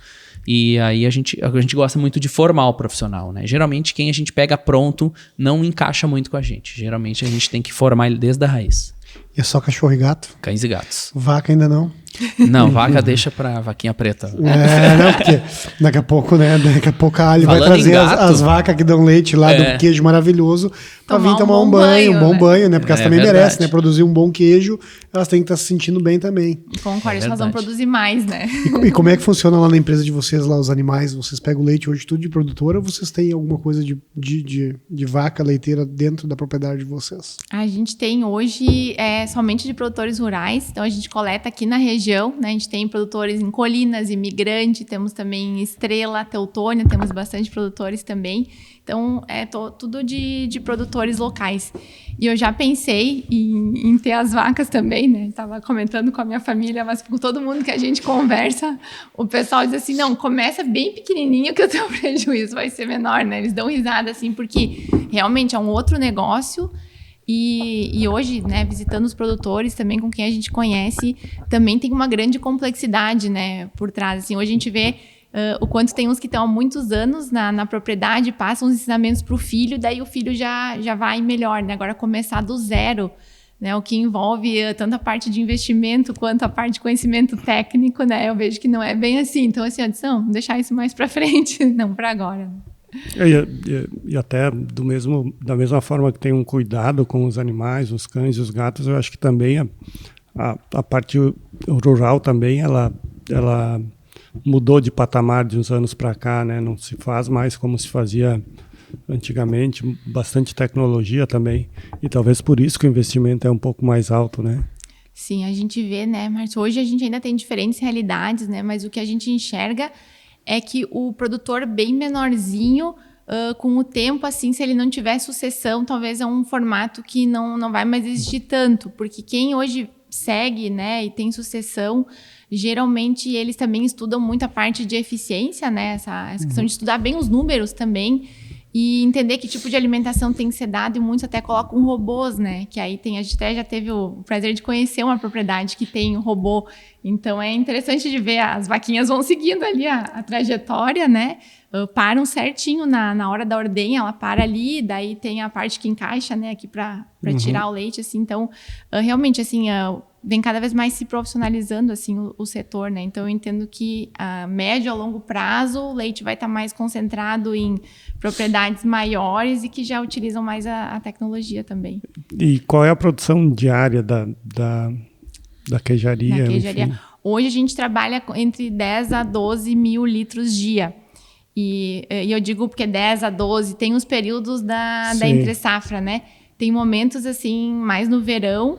E aí a gente gosta muito de formar o profissional, né? Geralmente quem a gente pega pronto não encaixa muito com a gente. Geralmente a gente tem que formar ele desde a raiz. E é só cachorro e gato? Cães e gatos. Vaca ainda não? Não, vaca deixa pra vaquinha preta. Não, porque daqui a pouco, né? Daqui a pouco a Ali vai trazer as vacas que dão leite lá do queijo maravilhoso pra vir tomar um bom banho, né? Porque elas também merecem, né? Produzir um bom queijo, elas têm que estar se sentindo bem também. Concordo, elas vão produzir mais, né? E como é que funciona lá na empresa de vocês, lá os animais? Vocês pegam o leite hoje tudo de produtora ou vocês têm alguma coisa de vaca leiteira dentro da propriedade de vocês? A gente tem hoje somente de produtores rurais, então a gente coleta aqui na região, né? A gente tem produtores em Colinas, Imigrante, temos também Estrela, Teutônia, temos bastante produtores também. Então, tudo de produtores locais. E eu já pensei em ter as vacas também, né? Estava comentando com a minha família, mas com todo mundo que a gente conversa, o pessoal diz assim, não, começa bem pequenininho que o teu prejuízo vai ser menor, né? Eles dão risada assim, porque realmente é um outro negócio. E hoje, né, visitando os produtores também com quem a gente conhece, também tem uma grande complexidade, né, por trás. Assim, hoje a gente vê o quanto tem uns que estão há muitos anos na propriedade, passam os ensinamentos para o filho, daí o filho já vai melhor, né? Agora começar do zero, né, o que envolve tanto a parte de investimento quanto a parte de conhecimento técnico, né? Eu vejo que não é bem assim. Então, assim, vamos deixar isso mais para frente, não para agora. E até da mesma forma que tem um cuidado com os animais, os cães e os gatos, eu acho que também a parte rural também ela mudou de patamar de uns anos para cá, né? Não se faz mais como se fazia antigamente, bastante tecnologia também, e talvez por isso que o investimento é um pouco mais alto, né? Sim, a gente vê, né, Márcio, hoje a gente ainda tem diferentes realidades, né, mas o que a gente enxerga é que o produtor bem menorzinho, com o tempo, assim, se ele não tiver sucessão, talvez é um formato que não vai mais existir tanto, porque quem hoje segue, né, e tem sucessão, geralmente eles também estudam muito a parte de eficiência, né, essa questão de estudar bem os números também, e entender que tipo de alimentação tem que ser dado, e muitos até colocam robôs, né? Que aí a gente até já teve o prazer de conhecer uma propriedade que tem um robô. Então é interessante de ver, as vaquinhas vão seguindo ali a trajetória, né? Param certinho na hora da ordenha, ela para ali, daí tem a parte que encaixa, né, aqui para tirar o leite, assim. Então, realmente, assim, vem cada vez mais se profissionalizando, assim, o setor, né? Então, eu entendo que a médio a longo prazo, o leite vai estar mais concentrado em propriedades maiores e que já utilizam mais a tecnologia também. E qual é a produção diária da queijaria? Hoje a gente trabalha entre 10 a 12 mil litros dia. E eu digo porque 10 a 12 tem os períodos da Sim. entre-safra, né? Tem momentos, assim, mais no verão,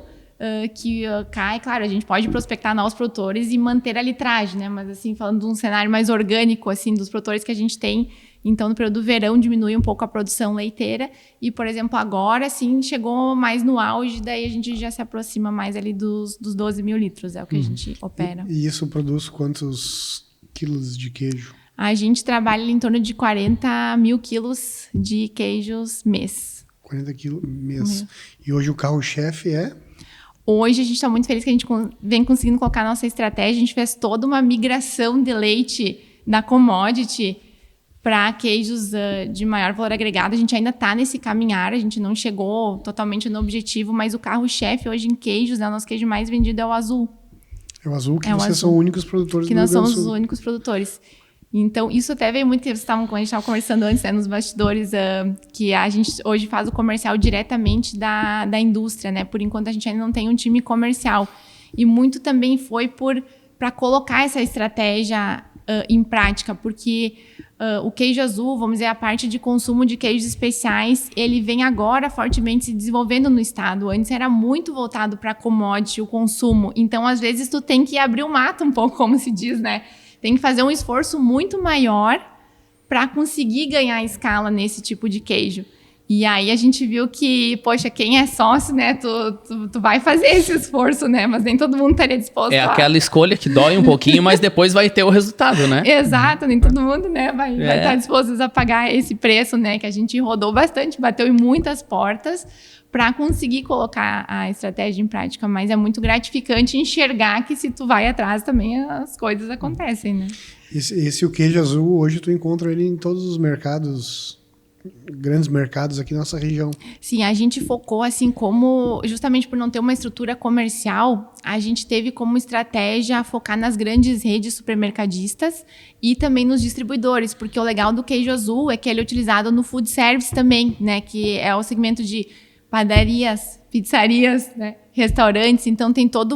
que cai, claro, a gente pode prospectar novos produtores e manter a litragem, né? Mas, assim, falando de um cenário mais orgânico, assim, dos produtores que a gente tem, então, no período do verão, diminui um pouco a produção leiteira. E, por exemplo, agora, assim, chegou mais no auge, daí a gente já se aproxima mais ali dos 12 mil litros, é o que a gente opera. E isso produz quantos quilos de queijo? A gente trabalha em torno de 40 mil quilos de queijos mês. 40 quilos mês. E hoje o carro-chefe é? Hoje a gente está muito feliz que a gente vem conseguindo colocar a nossa estratégia. A gente fez toda uma migração de leite da commodity para queijos de maior valor agregado. A gente ainda está nesse caminhar, a gente não chegou totalmente no objetivo, mas o carro-chefe hoje em queijos, né, o nosso queijo mais vendido é o azul. É o azul, que vocês são os únicos produtores do Rio Grande do Sul. Que nós somos os únicos produtores. Então, isso até veio muito, que a gente estava conversando antes, né, nos bastidores, que a gente hoje faz o comercial diretamente da indústria, né? Por enquanto, a gente ainda não tem um time comercial. E muito também foi para colocar essa estratégia em prática, porque o queijo azul, vamos dizer, a parte de consumo de queijos especiais, ele vem agora fortemente se desenvolvendo no estado. Antes era muito voltado para commodity, o consumo. Então, às vezes, tu tem que abrir o mato um pouco, como se diz, né? Tem que fazer um esforço muito maior para conseguir ganhar escala nesse tipo de queijo. E aí a gente viu que, poxa, quem é sócio, né, tu vai fazer esse esforço, né, mas nem todo mundo estaria disposto a... aquela escolha que dói um pouquinho, mas depois vai ter o resultado, né? Exato, nem todo mundo, né, vai estar disposto a pagar esse preço, né, que a gente rodou bastante, bateu em muitas portas para conseguir colocar a estratégia em prática, mas é muito gratificante enxergar que se tu vai atrás também as coisas acontecem, né? Esse o queijo azul, hoje tu encontra ele em todos os mercados, grandes mercados aqui na nossa região. Sim, a gente focou assim como, justamente por não ter uma estrutura comercial, a gente teve como estratégia focar nas grandes redes supermercadistas e também nos distribuidores, porque o legal do queijo azul é que ele é utilizado no food service também, né, que é o segmento de padarias, pizzarias, né, restaurantes, então tem toda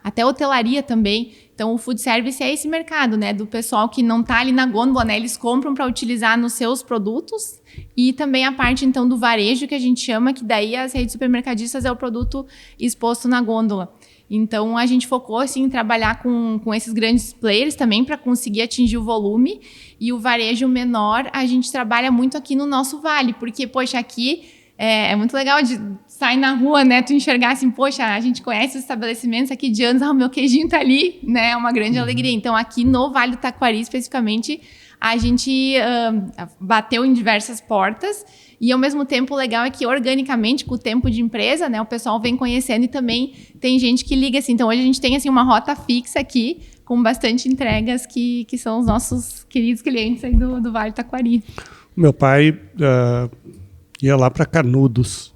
até hotelaria também. Então o food service é esse mercado, né, do pessoal que não está ali na gôndola, né, eles compram para utilizar nos seus produtos, e também a parte então do varejo, que a gente chama, que daí as redes supermercadistas é o produto exposto na gôndola. Então a gente focou assim, em trabalhar com esses grandes players também para conseguir atingir o volume, e o varejo menor a gente trabalha muito aqui no nosso vale, porque poxa, aqui é muito legal de sair na rua, né? Tu enxergar assim, poxa, a gente conhece os estabelecimentos aqui de anos, o meu queijinho tá ali, né? É uma grande alegria. Então, aqui no Vale do Taquari, especificamente, a gente bateu em diversas portas, e ao mesmo tempo o legal é que organicamente, com o tempo de empresa, né? O pessoal vem conhecendo, e também tem gente que liga assim. Então, hoje a gente tem assim uma rota fixa aqui, com bastante entregas que são os nossos queridos clientes aí do Vale do Taquari. Meu pai ia lá para Canudos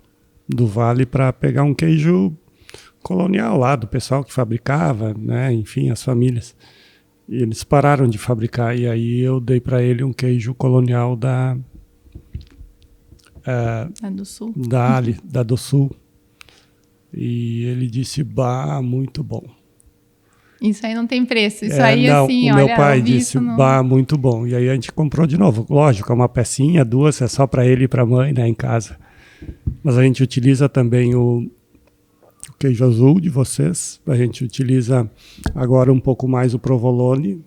do Vale para pegar um queijo colonial lá, do pessoal que fabricava, né? Enfim, as famílias. E eles pararam de fabricar, e aí eu dei para ele um queijo colonial da do Sul. Da do Sul. E ele disse, bah, muito bom. Isso aí não tem preço. Isso aí, não, assim, o olha... meu pai disse, bah, muito bom. E aí a gente comprou de novo. Lógico, é uma pecinha, 2, é só para ele e para a mãe, né, em casa. Mas a gente utiliza também o queijo azul de vocês. A gente utiliza agora um pouco mais o provolone.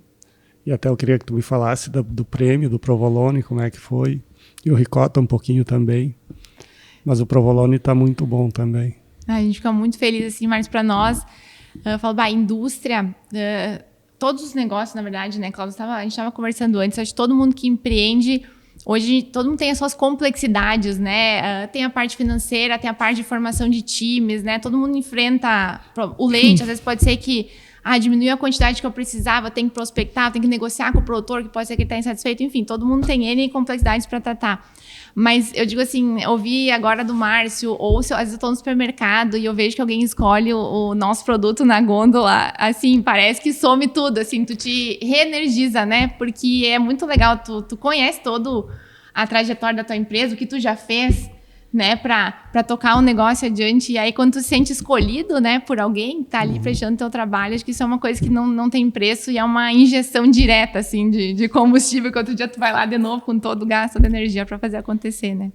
E até eu queria que tu me falasse do prêmio do provolone, como é que foi. E o ricota um pouquinho também. Mas o provolone está muito bom também. A gente fica muito feliz, assim, mas para nós... Eu falo, indústria, todos os negócios, na verdade, né, Cláudio, a gente estava conversando antes, acho que todo mundo que empreende, hoje todo mundo tem as suas complexidades, né, tem a parte financeira, tem a parte de formação de times, né, todo mundo enfrenta o leite, às vezes pode ser que diminuiu a quantidade que eu precisava, tem que prospectar, tem que negociar com o produtor, que pode ser que ele está insatisfeito, enfim, todo mundo tem N complexidades para tratar. Mas eu digo assim, eu ouvi agora do Márcio, ou às vezes eu estou no supermercado e eu vejo que alguém escolhe o nosso produto na gôndola, assim, parece que some tudo, assim, tu te reenergiza, né? Porque é muito legal, tu conhece todo a trajetória da tua empresa, o que tu já fez, né, para tocar um negócio adiante. E aí, quando tu se sente escolhido, né, por alguém que tá ali prestando teu trabalho, acho que isso é uma coisa que não tem preço e é uma injeção direta, assim, de combustível, que outro dia tu vai lá de novo com todo o gasto de energia para fazer acontecer, né.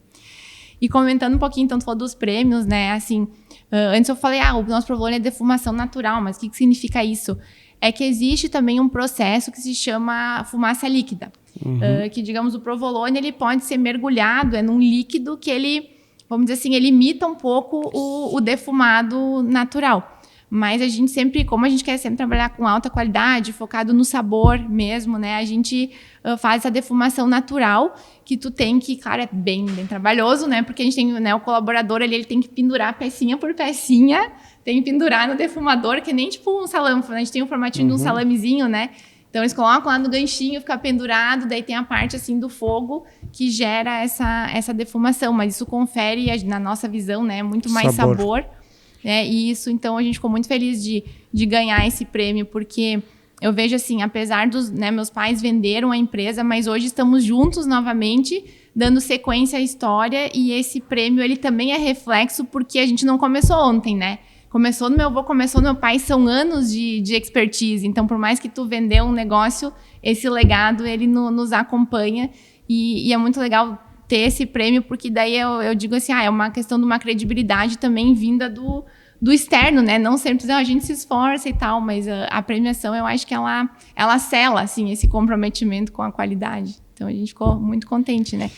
E comentando um pouquinho, então, tu falou dos prêmios, né, assim, antes eu falei, o nosso provolone é defumação natural, mas o que significa isso? É que existe também um processo que se chama fumaça líquida, que, digamos, o provolone, ele pode ser mergulhado num líquido que ele, vamos dizer assim, ele imita um pouco o defumado natural. Mas a gente sempre, como a gente quer sempre trabalhar com alta qualidade, focado no sabor mesmo, né? A gente faz essa defumação natural, que tu tem que, claro, é bem trabalhoso, né? Porque a gente tem, né, o colaborador ali, ele tem que pendurar pecinha por pecinha, tem que pendurar no defumador, que nem tipo um salame, né? A gente tem um formatinho de um salamezinho, né? Então eles colocam lá no ganchinho, fica pendurado, daí tem a parte assim do fogo que gera essa defumação, mas isso confere, na nossa visão, né, muito mais sabor. E isso, então, a gente ficou muito feliz de ganhar esse prêmio, porque eu vejo assim, apesar dos, né, meus pais venderam a empresa, mas hoje estamos juntos novamente, dando sequência à história, e esse prêmio, ele também é reflexo, porque a gente não começou ontem, né? Começou no meu avô, começou no meu pai, são anos de expertise, então, por mais que tu vendeu um negócio, esse legado, ele nos acompanha, e é muito legal ter esse prêmio, porque daí eu digo assim, é uma questão de uma credibilidade também vinda do externo, né? Não sempre dizer, a gente se esforça e tal, mas a premiação, eu acho que ela sela, assim, esse comprometimento com a qualidade. Então, a gente ficou muito contente, né?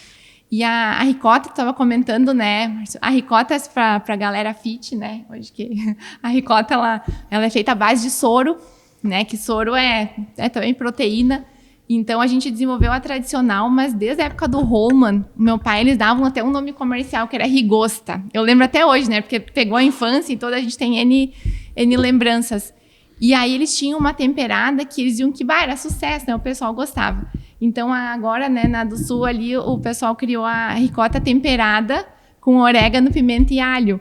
E a ricota, tu estava comentando, né, Márcio? A ricota é para a galera fit, né? Hoje que a ricota, ela é feita à base de soro, né? Que soro é também proteína. Então, a gente desenvolveu a tradicional, mas desde a época do Roman, meu pai, eles davam até um nome comercial, que era Rigosta. Eu lembro até hoje, né? Porque pegou a infância e toda a gente tem N lembranças. E aí, eles tinham uma temperada que eles diziam que, era sucesso, né? O pessoal gostava. Então, agora, né, na do Sul ali, o pessoal criou a ricota temperada com orégano, pimenta e alho.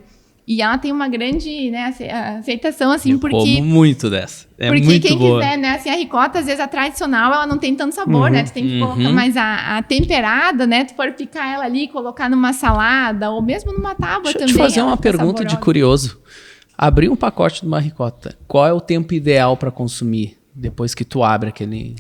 E ela tem uma grande, né, aceitação, assim, eu porque... como muito dessa. É porque muito quem boa. quiser, né, assim, a ricota, às vezes, a tradicional, ela não tem tanto sabor, né? Tu tem que colocar, mas a temperada, né, tu pode picar ela ali, colocar numa salada, ou mesmo numa tábua também. Deixa eu te fazer uma pergunta de curioso. Abrir um pacote de uma ricota, qual é o tempo ideal para consumir depois que tu abre aquele...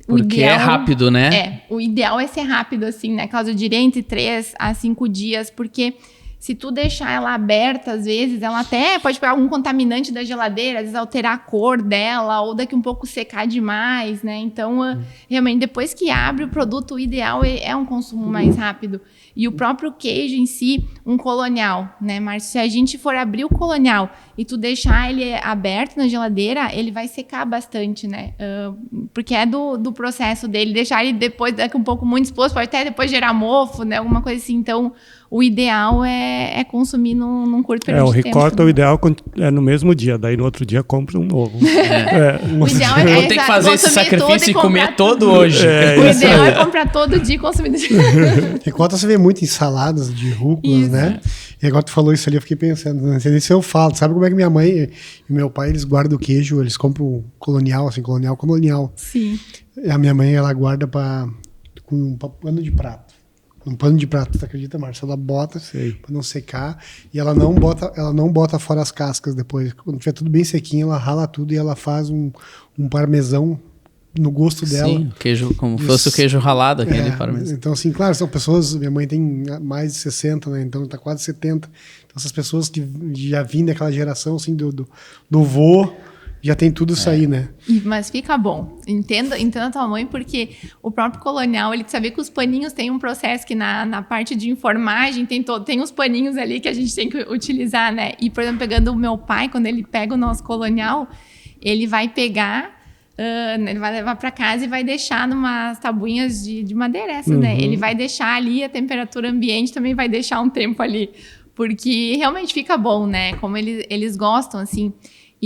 Porque é rápido, né? O ideal é ser rápido, assim, né? Caso eu diria entre 3 a 5 dias, porque se tu deixar ela aberta, às vezes, ela até pode pegar algum contaminante da geladeira, às vezes alterar a cor dela, ou daqui um pouco secar demais, né? Então, realmente, depois que abre o produto, o ideal é um consumo mais rápido. E o próprio queijo em si, um colonial, né, Márcio? Se a gente for abrir o colonial e tu deixar ele aberto na geladeira, ele vai secar bastante, né? Porque é do processo dele. Deixar ele depois, daqui um pouco muito exposto, pode até depois gerar mofo, né? Alguma coisa assim. Então, o ideal é consumir num curto período de tempo. O ricota, o ideal é no mesmo dia. Daí, no outro dia, compra um novo. O ideal eu vou ter que fazer esse sacrifício e comer todo hoje. O ideal é comprar todo dia e consumir do dia. Ricota você vê muito em saladas de rúcula, né? E agora tu falou isso ali, eu fiquei pensando, não sei nem se eu falo. Sabe como é que minha mãe e meu pai, eles guardam o queijo, eles compram colonial, assim, colonial. Sim. E a minha mãe, ela guarda com um pano de prato. Um pano de prato, você acredita, Márcio? Ela bota para não secar e ela não bota fora as cascas depois. Quando tiver tudo bem sequinho, ela rala tudo e ela faz um parmesão no gosto dela. Sim, queijo, como se fosse o queijo ralado, aquele parmesão. Então, assim, claro, são pessoas... Minha mãe tem mais de 60, né? Então tá quase 70. Então, essas pessoas que já vêm daquela geração, assim, do vô... Já tem tudo isso aí, né? Mas fica bom. Entenda a tua mãe, porque o próprio colonial, ele sabia que os paninhos têm um processo que na parte de informagem tem uns paninhos ali que a gente tem que utilizar, né? E, por exemplo, pegando o meu pai, quando ele pega o nosso colonial, ele vai pegar, ele vai levar para casa e vai deixar numas tabuinhas de madeira, né? Ele vai deixar ali, a temperatura ambiente também vai deixar um tempo ali, porque realmente fica bom, né? Como eles gostam, assim.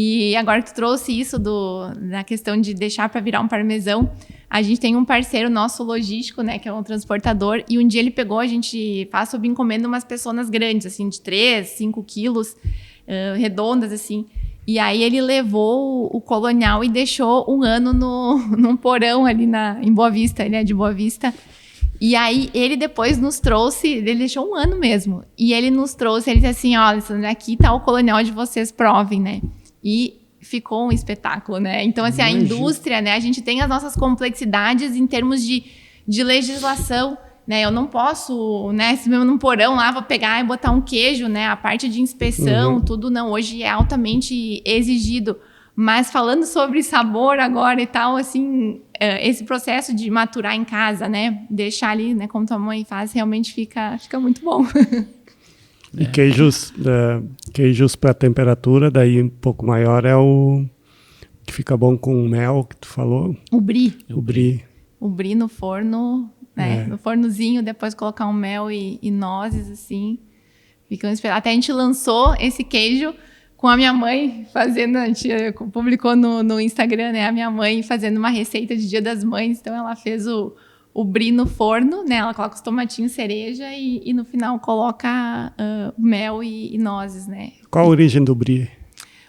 E agora que tu trouxe isso da questão de deixar para virar um parmesão, a gente tem um parceiro nosso logístico, né, que é um transportador, e um dia ele pegou, a gente faz sob encomenda umas pessoas grandes, assim, de 3, 5 quilos, redondas, assim. E aí ele levou o colonial e deixou um ano num porão ali em Boa Vista, ele é de Boa Vista. E aí, ele depois nos trouxe, ele deixou 1 ano mesmo. E ele nos trouxe, ele disse assim, ó, Alessandra, aqui tá o colonial de vocês, provem, né? E ficou um espetáculo, né? Então, assim, a indústria, né? A gente tem as nossas complexidades em termos de legislação, né? Eu não posso, né? Se mesmo num porão lá, vou pegar e botar um queijo, né? A parte de inspeção, tudo não. Hoje é altamente exigido. Mas falando sobre sabor agora e tal, assim, esse processo de maturar em casa, né? Deixar ali, né? Como tua mãe faz, realmente fica muito bom. E queijos para temperatura, daí um pouco maior é o que fica bom com mel, que tu falou. O brie. O brie. O brie no forno, né? No fornozinho, depois colocar um mel e nozes, assim. Até a gente lançou esse queijo com a minha mãe fazendo, a gente publicou no Instagram, né? A minha mãe fazendo uma receita de Dia das Mães. Então, ela fez o brie no forno, né? Ela coloca os tomatinhos cereja e no final coloca mel e nozes, né? Qual a origem do brie?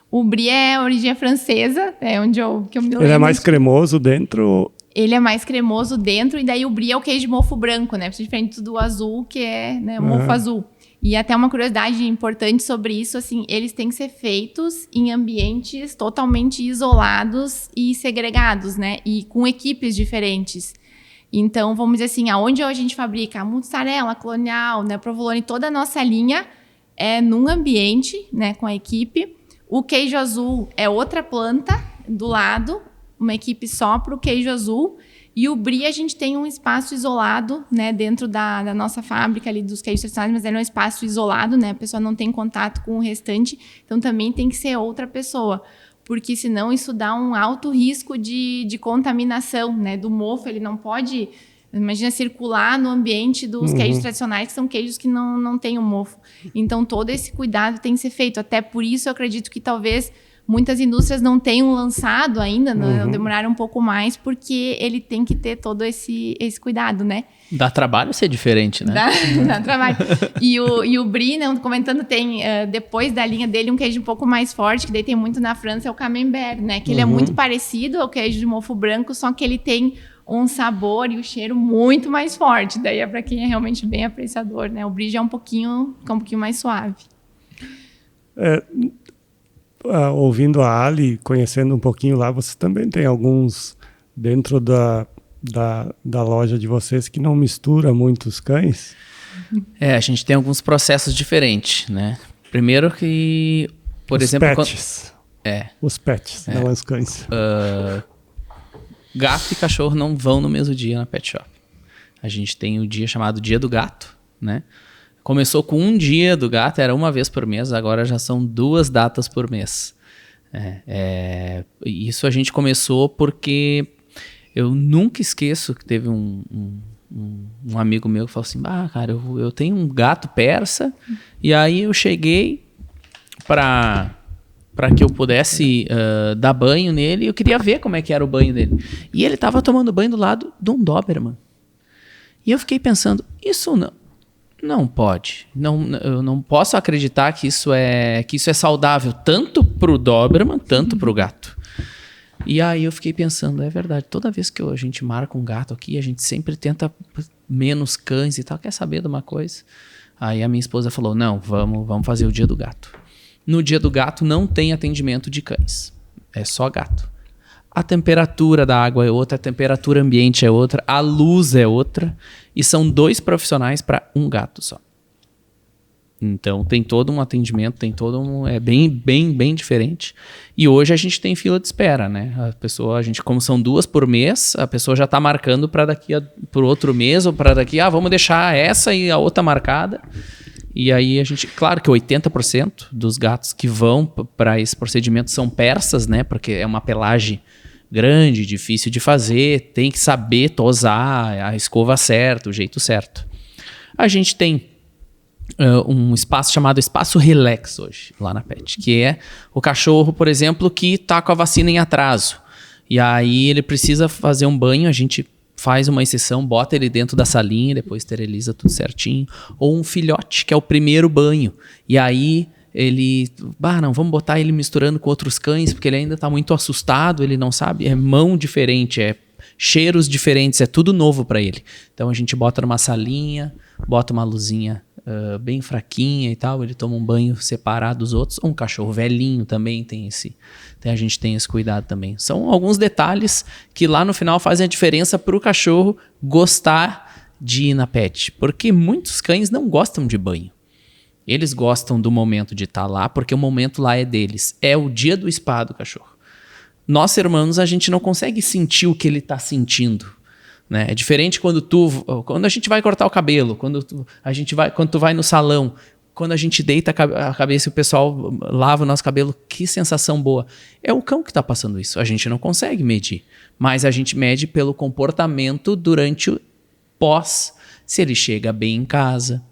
O brie é a origem francesa, que eu me lembro. Ele é mais cremoso dentro? Ele é mais cremoso dentro, e daí o brie é o queijo de mofo branco, né? Diferente do azul, que é, né, mofo azul. E até uma curiosidade importante sobre isso, assim, eles têm que ser feitos em ambientes totalmente isolados e segregados, né? E com equipes diferentes. Então, vamos dizer assim, aonde a gente fabrica a mussarela, a colonial, né, provolone, toda a nossa linha é num ambiente, né, com a equipe. O queijo azul é outra planta do lado, uma equipe só para o queijo azul. E o brie, a gente tem um espaço isolado, né, dentro da nossa fábrica ali dos queijos tradicionais, mas é um espaço isolado, né, a pessoa não tem contato com o restante, então também tem que ser outra pessoa, porque senão isso dá um alto risco de contaminação, né, do mofo. Ele não pode, imagina, circular no ambiente dos queijos tradicionais, que são queijos que não têm o mofo. Então todo esse cuidado tem que ser feito, até por isso eu acredito que talvez muitas indústrias não tenham lançado ainda, né? Demoraram um pouco mais, porque ele tem que ter todo esse cuidado, né? Dá trabalho ser diferente, né? Dá trabalho. E o brie, né, comentando, tem, depois da linha dele, um queijo um pouco mais forte, que daí tem muito na França, é o camembert, né? Que ele é muito parecido ao queijo de mofo branco, só que ele tem um sabor e o cheiro muito mais forte. Daí é para quem é realmente bem apreciador, né? O brie já é um pouquinho mais suave. Ouvindo a Ali, conhecendo um pouquinho lá, você também tem alguns dentro da loja de vocês que não mistura muitos cães? A gente tem alguns processos diferentes, né? Primeiro que, por exemplo... Pets. Os pets, não os cães. Gato e cachorro não vão no mesmo dia na pet shop. A gente tem o dia chamado Dia do Gato, né? Começou com um dia do gato, era uma vez por mês, agora já são 2 datas por mês. Isso a gente começou porque eu nunca esqueço que teve um amigo meu que falou assim, cara, eu tenho um gato persa, e aí eu cheguei para que eu pudesse dar banho nele, e eu queria ver como é que era o banho dele. E ele estava tomando banho do lado de um Doberman. E eu fiquei pensando, isso não pode. Eu não posso acreditar que isso é saudável tanto para o Doberman, tanto para o gato. E aí eu fiquei pensando, é verdade, toda vez que a gente marca um gato aqui, a gente sempre tenta menos cães e tal. Quer saber de uma coisa? Aí a minha esposa falou, não, vamos fazer o Dia do Gato. No Dia do Gato não tem atendimento de cães, é só gato. A temperatura da água é outra, a temperatura ambiente é outra, a luz é outra, e são 2 profissionais para um gato só. Então tem todo um atendimento, é bem diferente. E hoje a gente tem fila de espera, né? A gente, como são 2 por mês, a pessoa já está marcando para por outro mês, ou para daqui, vamos deixar essa e a outra marcada. E aí a gente, claro que 80% dos gatos que vão para esse procedimento são persas, né? Porque é uma pelagem grande, difícil de fazer, tem que saber tosar, a escova certa, o jeito certo. A gente tem um espaço chamado Espaço Relax hoje, lá na Pet, que é o cachorro, por exemplo, que está com a vacina em atraso. E aí ele precisa fazer um banho, a gente faz uma exceção, bota ele dentro da salinha, depois esteriliza tudo certinho. Ou um filhote, que é o primeiro banho. E aí ele... não, vamos botar ele misturando com outros cães, porque ele ainda está muito assustado, ele não sabe. É mão diferente, cheiros diferentes, é tudo novo para ele. Então a gente bota numa salinha, bota uma luzinha bem fraquinha e tal, ele toma um banho separado dos outros. Um cachorro velhinho também a gente tem esse cuidado também. São alguns detalhes que lá no final fazem a diferença para o cachorro gostar de ir na pet, porque muitos cães não gostam de banho. Eles gostam do momento de estar lá, porque o momento lá é deles. É o dia do spa do cachorro. Nós, humanos, a gente não consegue sentir o que ele está sentindo, né? É diferente quando a gente vai cortar o cabelo, quando tu vai no salão, quando a gente deita a cabeça e o pessoal lava o nosso cabelo, que sensação boa. É o cão que está passando isso. A gente não consegue medir, mas a gente mede pelo comportamento durante o pós. Se ele chega bem em casa,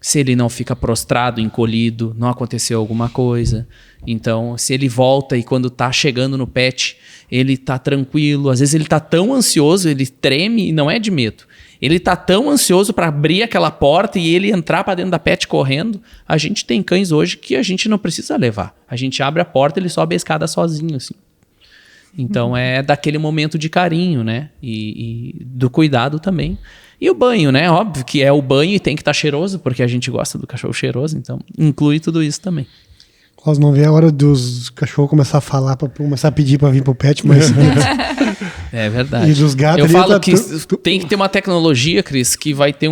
se ele não fica prostrado, encolhido, não aconteceu alguma coisa. Então, se ele volta e quando tá chegando no pet, ele tá tranquilo. Às vezes ele tá tão ansioso, ele treme e não é de medo. Ele tá tão ansioso para abrir aquela porta e ele entrar para dentro da pet correndo. A gente tem cães hoje que a gente não precisa levar. A gente abre a porta e ele sobe a escada sozinho, assim. Então, é daquele momento de carinho, né? E do cuidado também. E o banho, né? Óbvio que é o banho e tem que estar cheiroso, porque a gente gosta do cachorro cheiroso, então inclui tudo isso também. Cláudio, não vê a hora dos cachorros começar a falar, para começar a pedir para vir pro pet, mas... É verdade. E dos gatos... Eu falo que tem que ter uma tecnologia, Cris, que vai ter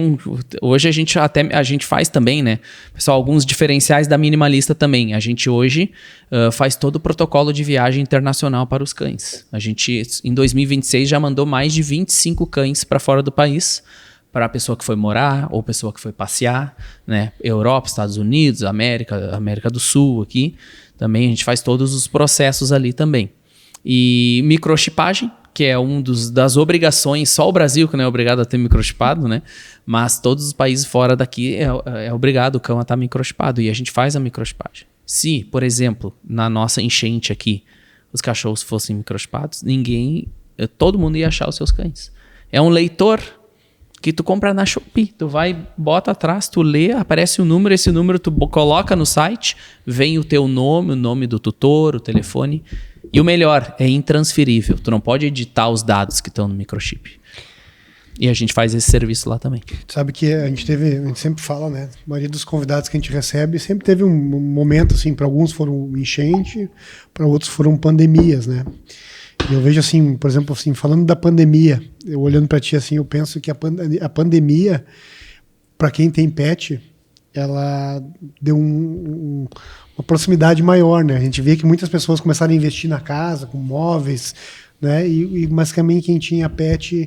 Hoje a gente faz também, né? Pessoal, alguns diferenciais da Minimalista também. A gente hoje faz todo o protocolo de viagem internacional para os cães. A gente, em 2026, já mandou mais de 25 cães para fora do país, para a pessoa que foi morar ou pessoa que foi passear, né? Europa, Estados Unidos, América do Sul aqui. Também a gente faz todos os processos ali também. E microchipagem, que é das obrigações, só o Brasil que não é obrigado a ter microchipado, né? Mas todos os países fora daqui é obrigado o cão a estar microchipado. E a gente faz a microchipagem. Se, por exemplo, na nossa enchente aqui, os cachorros fossem microchipados, todo mundo ia achar os seus cães. É um leitor que tu compra na Shopee. Tu vai, bota atrás, tu lê, aparece um número, esse número tu coloca no site, vem o teu nome, o nome do tutor, o telefone. E o melhor, é intransferível. Tu não pode editar os dados que estão no microchip. E a gente faz esse serviço lá também. Sabe que a gente sempre fala, né? A maioria dos convidados que a gente recebe sempre teve um momento, assim, para alguns foram enchente, para outros foram pandemias, né? E eu vejo assim, por exemplo, assim, falando da pandemia, eu olhando para ti assim, eu penso que a pandemia, para quem tem pet, ela deu uma proximidade maior, né? A gente vê que muitas pessoas começaram a investir na casa, com móveis, né? Mas também quem tinha pet,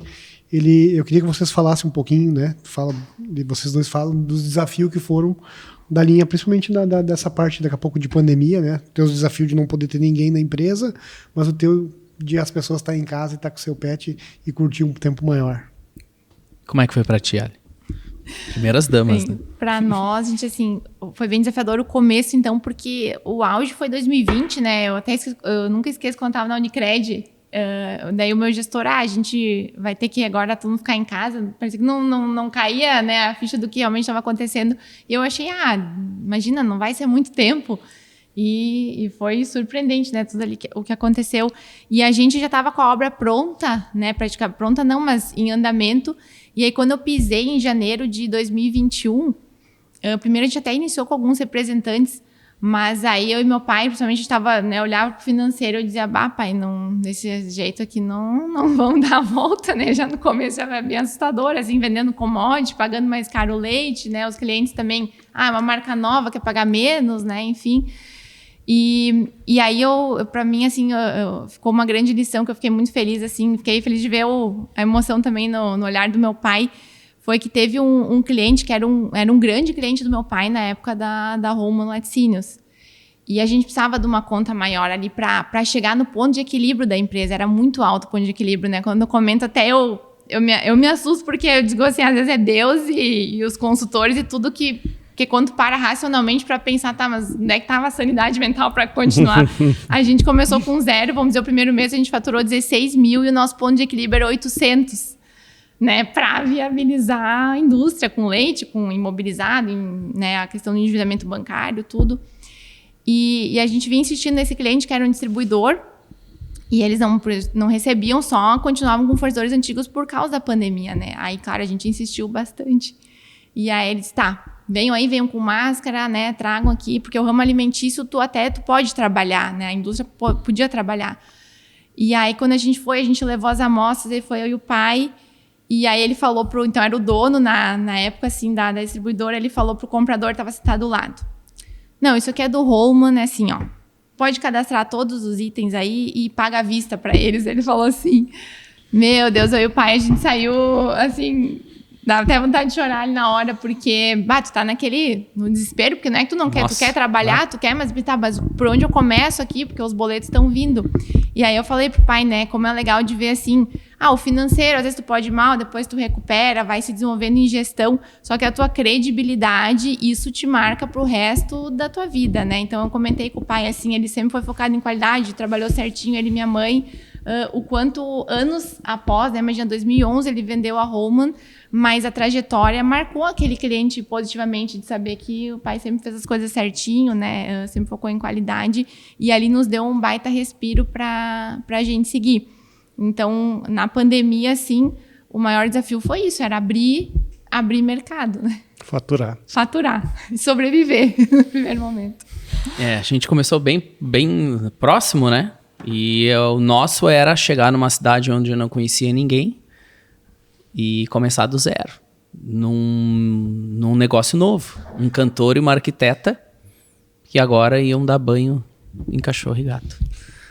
eu queria que vocês falassem um pouquinho, né? Vocês dois falam dos desafios que foram da linha, principalmente dessa parte, daqui a pouco, de pandemia, né? O teu desafio de não poder ter ninguém na empresa, mas o teu de as pessoas estar em casa e estar com o seu pet e curtir um tempo maior. Como é que foi pra ti, Ali? Primeiras damas, bem, né? Pra nós, gente, assim, foi bem desafiador o começo, então, porque o auge foi 2020, né? Eu nunca esqueço quando eu tava na Unicred, daí o meu gestor, a gente vai ter que agora todo mundo ficar em casa. Parecia que não caía, né, a ficha do que realmente estava acontecendo. E eu achei, imagina, não vai ser muito tempo. E foi surpreendente, né, tudo ali o que aconteceu. E a gente já estava com a obra pronta, né, praticamente pronta não, mas em andamento. E aí quando eu pisei em janeiro de 2021, primeiro a gente até iniciou com alguns representantes, mas aí eu e meu pai, principalmente, estava, né, olhava para o financeiro e eu dizia, pai, não, desse jeito aqui não vamos dar a volta, né? Já no começo já era bem assustador, assim, vendendo commodity, pagando mais caro o leite, né? Os clientes também, uma marca nova, quer pagar menos, né? Enfim. E aí para mim, assim, ficou uma grande lição que eu fiquei muito feliz, assim, fiquei feliz de ver a emoção também no olhar do meu pai. Foi que teve um cliente que era um grande cliente do meu pai na época da Roman Laticínios. E a gente precisava de uma conta maior ali para chegar no ponto de equilíbrio da empresa. Era muito alto o ponto de equilíbrio, né? Quando eu comento, até eu me assusto, porque eu digo assim, às vezes é Deus e os consultores e tudo que quando tu para racionalmente para pensar, mas onde é que estava a sanidade mental para continuar? A gente começou com 0, vamos dizer, o primeiro mês a gente faturou 16 mil e o nosso ponto de equilíbrio era 800. Né, para viabilizar a indústria com leite, com imobilizado, né, a questão do endividamento bancário, tudo. E a gente vinha insistindo nesse cliente que era um distribuidor, E eles não recebiam, só continuavam com fornecedores antigos por causa da pandemia, né? Aí, claro, a gente insistiu bastante. E aí eles, venham com máscara, né? Tragam aqui, porque o ramo alimentício tu pode trabalhar, né? A indústria podia trabalhar. E aí, quando a gente levou as amostras, ele foi eu e o pai. E aí ele falou então era o dono, na época, assim, da distribuidora, ele falou pro comprador, estava sentado do lado. Não, isso aqui é do Holman, né? Assim, ó. Pode cadastrar todos os itens aí e paga à vista para eles. Ele falou assim, meu Deus, eu e o pai, a gente saiu, assim, dá até vontade de chorar ali na hora, porque, tu tá no desespero, porque não é que tu não quer, tu quer trabalhar, tu quer, mas por onde eu começo aqui? Porque os boletos estão vindo. E aí eu falei pro pai, né, como é legal de ver assim, o financeiro, às vezes tu pode ir mal, depois tu recupera, vai se desenvolvendo em gestão, só que a tua credibilidade, isso te marca pro resto da tua vida, né? Então eu comentei com o pai, assim, ele sempre foi focado em qualidade, trabalhou certinho, ele e minha mãe, o quanto anos após, né, imagina, 2011 ele vendeu a Holman, mas a trajetória marcou aquele cliente positivamente, de saber que o pai sempre fez as coisas certinho, né, sempre focou em qualidade, e ali nos deu um baita respiro para a gente seguir. Então, na pandemia, assim, o maior desafio foi isso, era abrir mercado, né? Faturar e sobreviver no primeiro momento. A gente começou bem próximo, né? E o nosso era chegar numa cidade onde eu não conhecia ninguém e começar do zero, num negócio novo. Um cantor e uma arquiteta que agora iam dar banho em cachorro e gato.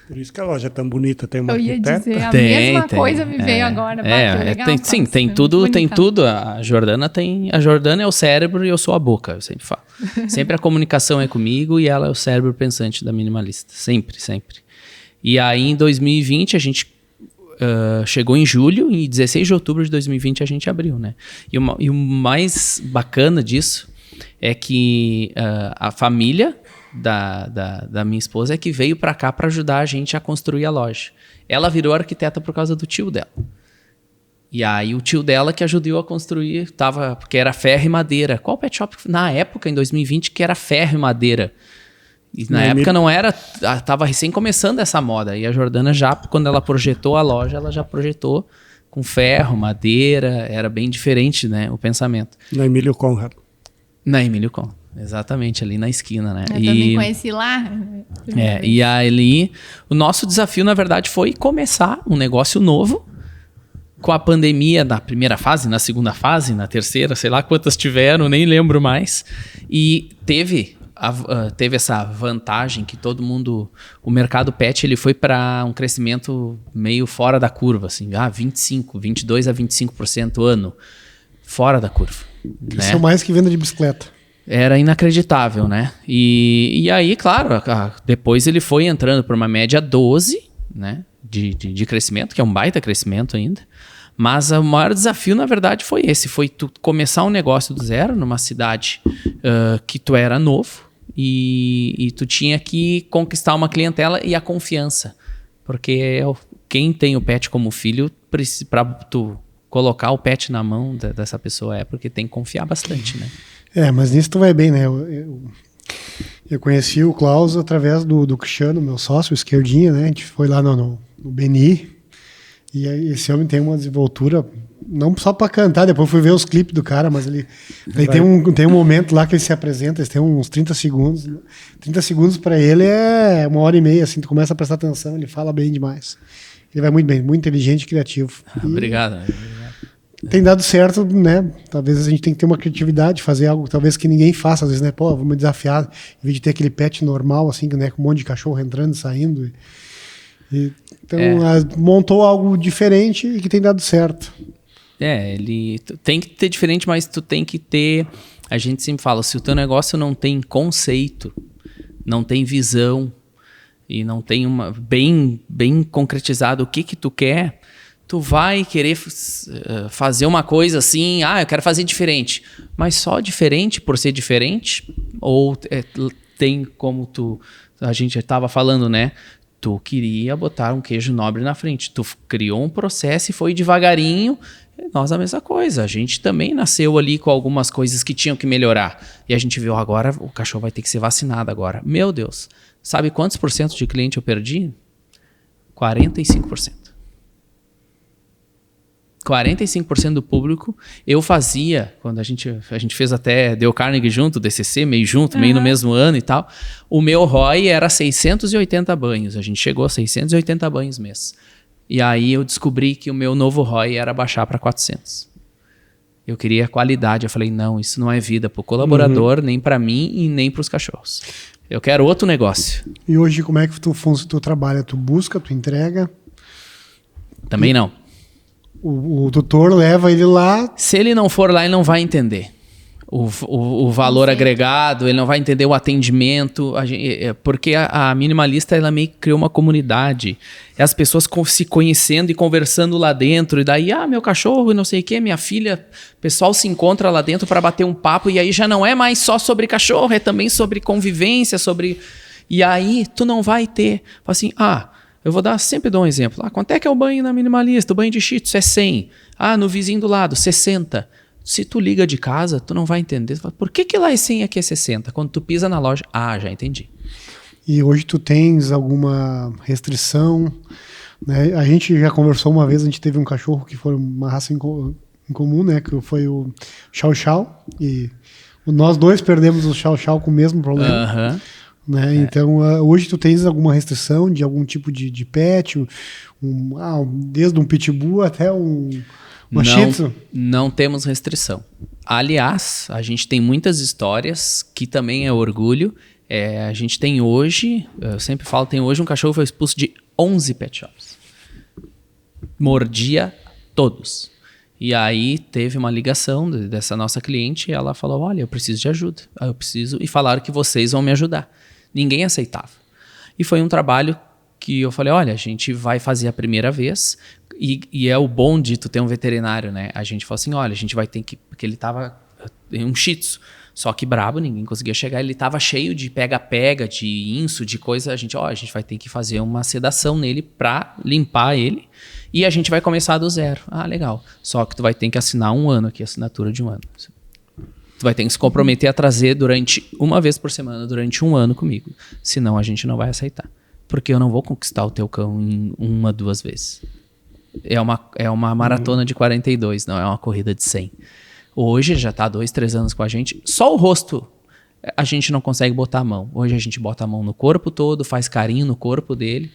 Por isso que a loja é tão bonita, tem uma arquiteta. Eu ia dizer, a mesma coisa me veio agora. Legal, tem tudo. A Jordana é o cérebro e eu sou a boca, eu sempre falo. Sempre a comunicação é comigo e ela é o cérebro pensante da Minimalista, sempre. E aí em 2020 a gente chegou em julho e 16 de outubro de 2020 a gente abriu, né? E o mais bacana disso é que a família da minha esposa é que veio para cá para ajudar a gente a construir a loja. Ela virou arquiteta por causa do tio dela. E aí o tio dela que ajudou a construir, porque era ferro e madeira. Qual pet shop na época, em 2020, que era ferro e madeira? E na época não era, tava recém começando essa moda. E a Jordana quando ela projetou a loja, ela já projetou com ferro, madeira, era bem diferente, né, o pensamento. Na Emílio Conrad. Na Emílio Conrad, exatamente, ali na esquina, né? Eu também conheci lá. E ali, o nosso desafio, na verdade, foi começar um negócio novo, com a pandemia na primeira fase, na segunda fase, na terceira, sei lá quantas tiveram, nem lembro mais. E teve essa vantagem que todo mundo... O mercado pet ele foi para um crescimento meio fora da curva, assim, 22 a 25% ano, fora da curva. Cresceu mais que venda de bicicleta. Era inacreditável, né? E aí, claro, depois ele foi entrando por uma média 12, né, de crescimento, que é um baita crescimento ainda. Mas o maior desafio, na verdade, foi esse. Foi tu começar um negócio do zero numa cidade que tu era novo e tu tinha que conquistar uma clientela e a confiança. Porque quem tem o pet como filho, para tu colocar o pet na mão dessa pessoa porque tem que confiar bastante, né? Mas nisso tu vai bem, né? Eu conheci o Klaus através do Cristiano, meu sócio, esquerdinha, né? A gente foi lá no Beni. E aí, esse homem tem uma desenvoltura, não só para cantar, depois fui ver os clipes do cara, mas ele tem um momento lá que ele se apresenta, eles têm uns 30 segundos. 30 segundos para ele é 1h30, assim, tu começa a prestar atenção, ele fala bem demais. Ele vai muito bem, muito inteligente e criativo. Obrigado. Tem dado certo, né? Talvez a gente tenha que ter uma criatividade, fazer algo talvez que ninguém faça, às vezes, né? Pô, vamos desafiar, em vez de ter aquele pet normal, assim, né? Com um monte de cachorro entrando e saindo. Então, montou algo diferente e que tem dado certo. Ele tem que ter diferente, mas tu tem que ter... A gente sempre fala, se o teu negócio não tem conceito, não tem visão e não tem bem concretizado o que tu quer, tu vai querer fazer uma coisa assim, eu quero fazer diferente. Mas só diferente por ser diferente? Ou tem como a gente estava falando, né? Tu queria botar um queijo nobre na frente. Tu criou um processo e foi devagarinho. Nós a mesma coisa. A gente também nasceu ali com algumas coisas que tinham que melhorar. E a gente viu agora, o cachorro vai ter que ser vacinado agora. Meu Deus. Sabe quantos % de cliente eu perdi? 45%. 45% do público eu fazia, quando a gente fez até Dale Carnegie junto, DCC, meio junto, meio no mesmo ano e tal, o meu ROI era 680 banhos, a gente chegou a 680 banhos mês. E aí eu descobri que o meu novo ROI era baixar para 400. Eu queria qualidade, eu falei, não, isso não é vida para o colaborador, nem para mim e nem para os cachorros. Eu quero outro negócio. E hoje como é que tu trabalha? Tu busca, tu entrega? Também não. O tutor leva ele lá. Se ele não for lá, ele não vai entender o valor agregado, ele não vai entender o atendimento, porque a Minimalista ela meio que criou uma comunidade, as pessoas se conhecendo e conversando lá dentro, e daí, meu cachorro e não sei o que, minha filha, o pessoal se encontra lá dentro para bater um papo, e aí já não é mais só sobre cachorro, é também sobre convivência, e aí tu não vai ter, assim, eu sempre dou um exemplo. Quanto é que é o banho na Minimalista? O banho de Shih Tzu é 100. No vizinho do lado, 60. Se tu liga de casa, tu não vai entender. Tu fala, por que lá é 100 e aqui é 60? Quando tu pisa na loja, já entendi. E hoje tu tens alguma restrição? Né? A gente já conversou uma vez, a gente teve um cachorro que foi uma raça em comum, né? Que foi o Chow Chow. E nós dois perdemos o Chow Chow com o mesmo problema. Né? Então, hoje tu tens alguma restrição de algum tipo de pet? Desde um pitbull até uma Shih Tzu? Não temos restrição. Aliás, a gente tem muitas histórias que também é orgulho. A gente tem hoje, eu sempre falo, tem hoje um cachorro que foi expulso de 11 pet shops. Mordia todos. E aí teve uma ligação dessa nossa cliente e ela falou, olha, eu preciso de ajuda. E falaram que vocês vão me ajudar. Ninguém aceitava. E foi um trabalho que eu falei, olha, a gente vai fazer a primeira vez e é o bom de tu ter um veterinário, né? A gente falou assim, olha, a gente vai ter que... Porque ele tava em um Shih Tzu, só que brabo, ninguém conseguia chegar. Ele tava cheio de pega-pega, de inso, de coisa. A gente vai ter que fazer uma sedação nele pra limpar ele e a gente vai começar do zero. Legal. Só que tu vai ter que assinar 1 ano aqui, assinatura de 1 ano. Tu vai ter que se comprometer a trazer uma vez por semana, durante 1 ano comigo. Senão a gente não vai aceitar. Porque eu não vou conquistar o teu cão em 1, 2 vezes. É uma maratona de 42, não é uma corrida de 100. Hoje já tá 2, 3 anos com a gente. Só o rosto a gente não consegue botar a mão. Hoje a gente bota a mão no corpo todo, faz carinho no corpo dele.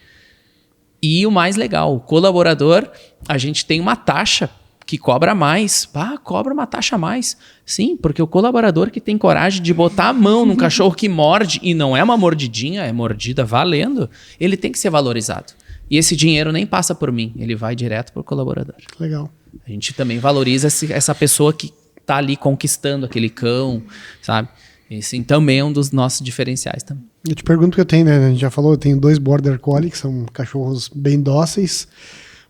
E o mais legal, o colaborador, a gente tem uma taxa que cobra mais. Cobra uma taxa a mais. Sim, porque o colaborador que tem coragem de botar a mão num cachorro que morde, e não é uma mordidinha, é mordida valendo, ele tem que ser valorizado. E esse dinheiro nem passa por mim, ele vai direto pro colaborador. Legal. A gente também valoriza essa pessoa que tá ali conquistando aquele cão, sabe? Esse também é um dos nossos diferenciais também. Eu te pergunto que eu tenho, né? A gente já falou, eu tenho 2 Border Collie, que são cachorros bem dóceis,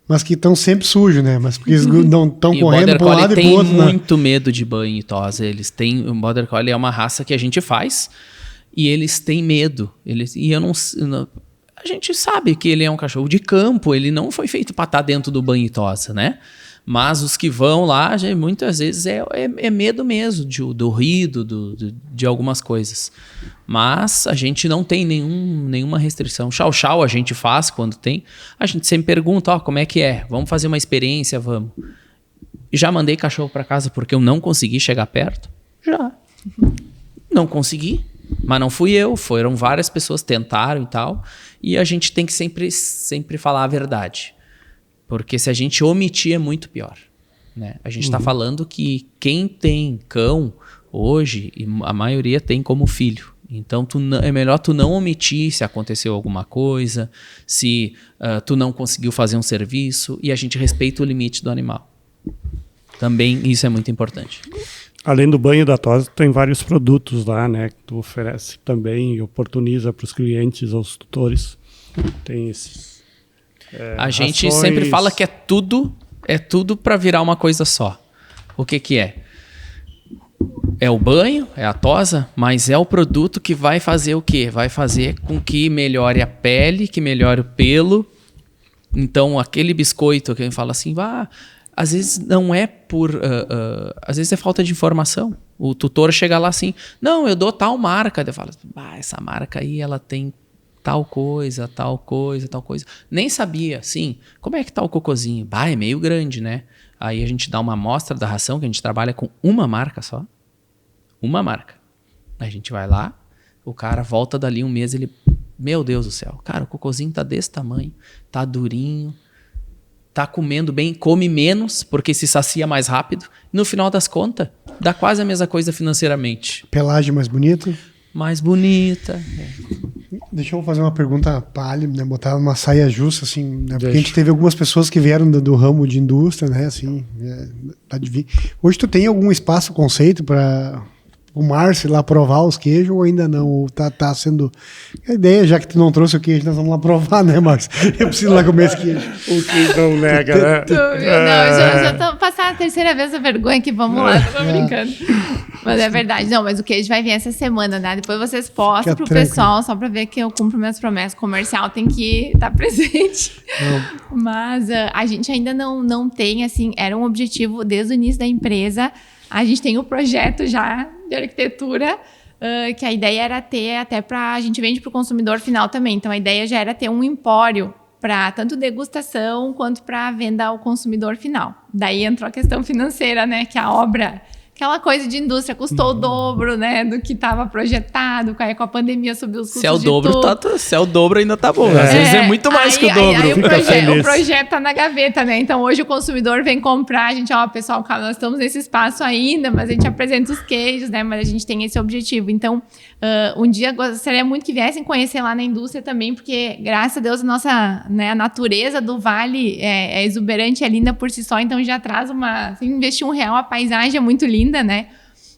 mas que estão sempre sujos, né? Mas porque eles não estão correndo para um lado e para o outro. Tem muito medo de banho e tosa. O Border Collie é uma raça que a gente faz e eles têm medo. A gente sabe que ele é um cachorro de campo, ele não foi feito para estar dentro do banho e tosa, né? Mas os que vão lá, muitas vezes é medo mesmo do ruído, de algumas coisas. Mas a gente não tem nenhuma restrição. Chow a gente faz quando tem. A gente sempre pergunta, como é que é? Vamos fazer uma experiência, vamos. Já mandei cachorro para casa porque eu não consegui chegar perto? Já. Não consegui, mas não fui eu. Foram várias pessoas que tentaram e tal. E a gente tem que sempre falar a verdade. Porque se a gente omitir é muito pior. Né? A gente está falando que quem tem cão hoje, a maioria tem como filho. Então é melhor tu não omitir se aconteceu alguma coisa, se tu não conseguiu fazer um serviço, e a gente respeita o limite do animal. Também isso é muito importante. Além do banho da tosa, tem vários produtos lá, né? Que tu oferece também e oportuniza para os clientes, aos tutores. Tem esses... a gente sempre fala que é tudo para virar uma coisa só. O que é? É o banho, é a tosa, mas é o produto que vai fazer o quê? Vai fazer com que melhore a pele, que melhore o pelo. Então, aquele biscoito que a gente fala assim, às vezes não é às vezes é falta de informação. O tutor chega lá assim, não, eu dou tal marca. Eu falo, essa marca aí, ela tem tal coisa, tal coisa, tal coisa. Nem sabia, assim, como é que tá o cocôzinho? Bah, é meio grande, né? Aí a gente dá uma amostra da ração, que a gente trabalha com uma marca só. Uma marca. Aí a gente vai lá, o cara volta dali um mês, ele... Meu Deus do céu, cara, o cocôzinho tá desse tamanho, tá durinho, tá comendo bem, come menos, porque se sacia mais rápido. No final das contas, dá quase a mesma coisa financeiramente. Pelagem mais bonita. Mais bonita. Deixa eu fazer uma pergunta pra Ali, né? Botar uma saia justa, assim, né? Porque a gente teve algumas pessoas que vieram do ramo de indústria, né? Assim, hoje tu tem algum espaço, conceito para o Márcio lá provar os queijos ou ainda não? Ou tá sendo... A ideia, já que tu não trouxe o queijo, nós vamos lá provar, né, Márcio? Eu preciso lá comer esse queijo. O que não nega, né? Não, já tô passando a terceira vez a vergonha aqui, vamos lá, tô brincando. Mas é verdade, não, mas o queijo vai vir essa semana, né? Depois vocês postam pro pessoal, só pra ver que eu cumpro minhas promessas. Comercial tem que estar presente. Mas a gente ainda não tem, assim, era um objetivo desde o início da empresa. A gente tem o projeto já de arquitetura, que a ideia era ter até a gente vende para o consumidor final também. Então a ideia já era ter um empório para tanto degustação quanto para venda ao consumidor final. Daí entrou a questão financeira, né? Que a obra, aquela coisa de indústria, custou o dobro, né, do que estava projetado. Aí com a pandemia subiu os custos se é o dobro, se é o dobro ainda tá bom. Às vezes é muito mais que o dobro. Aí o projeto tá na gaveta, né? Então hoje o consumidor vem comprar, a gente, pessoal, calma, nós estamos nesse espaço ainda, mas a gente apresenta os queijos, né? Mas a gente tem esse objetivo. Então, um dia gostaria muito que viessem conhecer lá na indústria também, porque graças a Deus a nossa, né, a natureza do vale é exuberante, é linda por si só, então já traz assim, investir R$1, a paisagem é muito linda, né?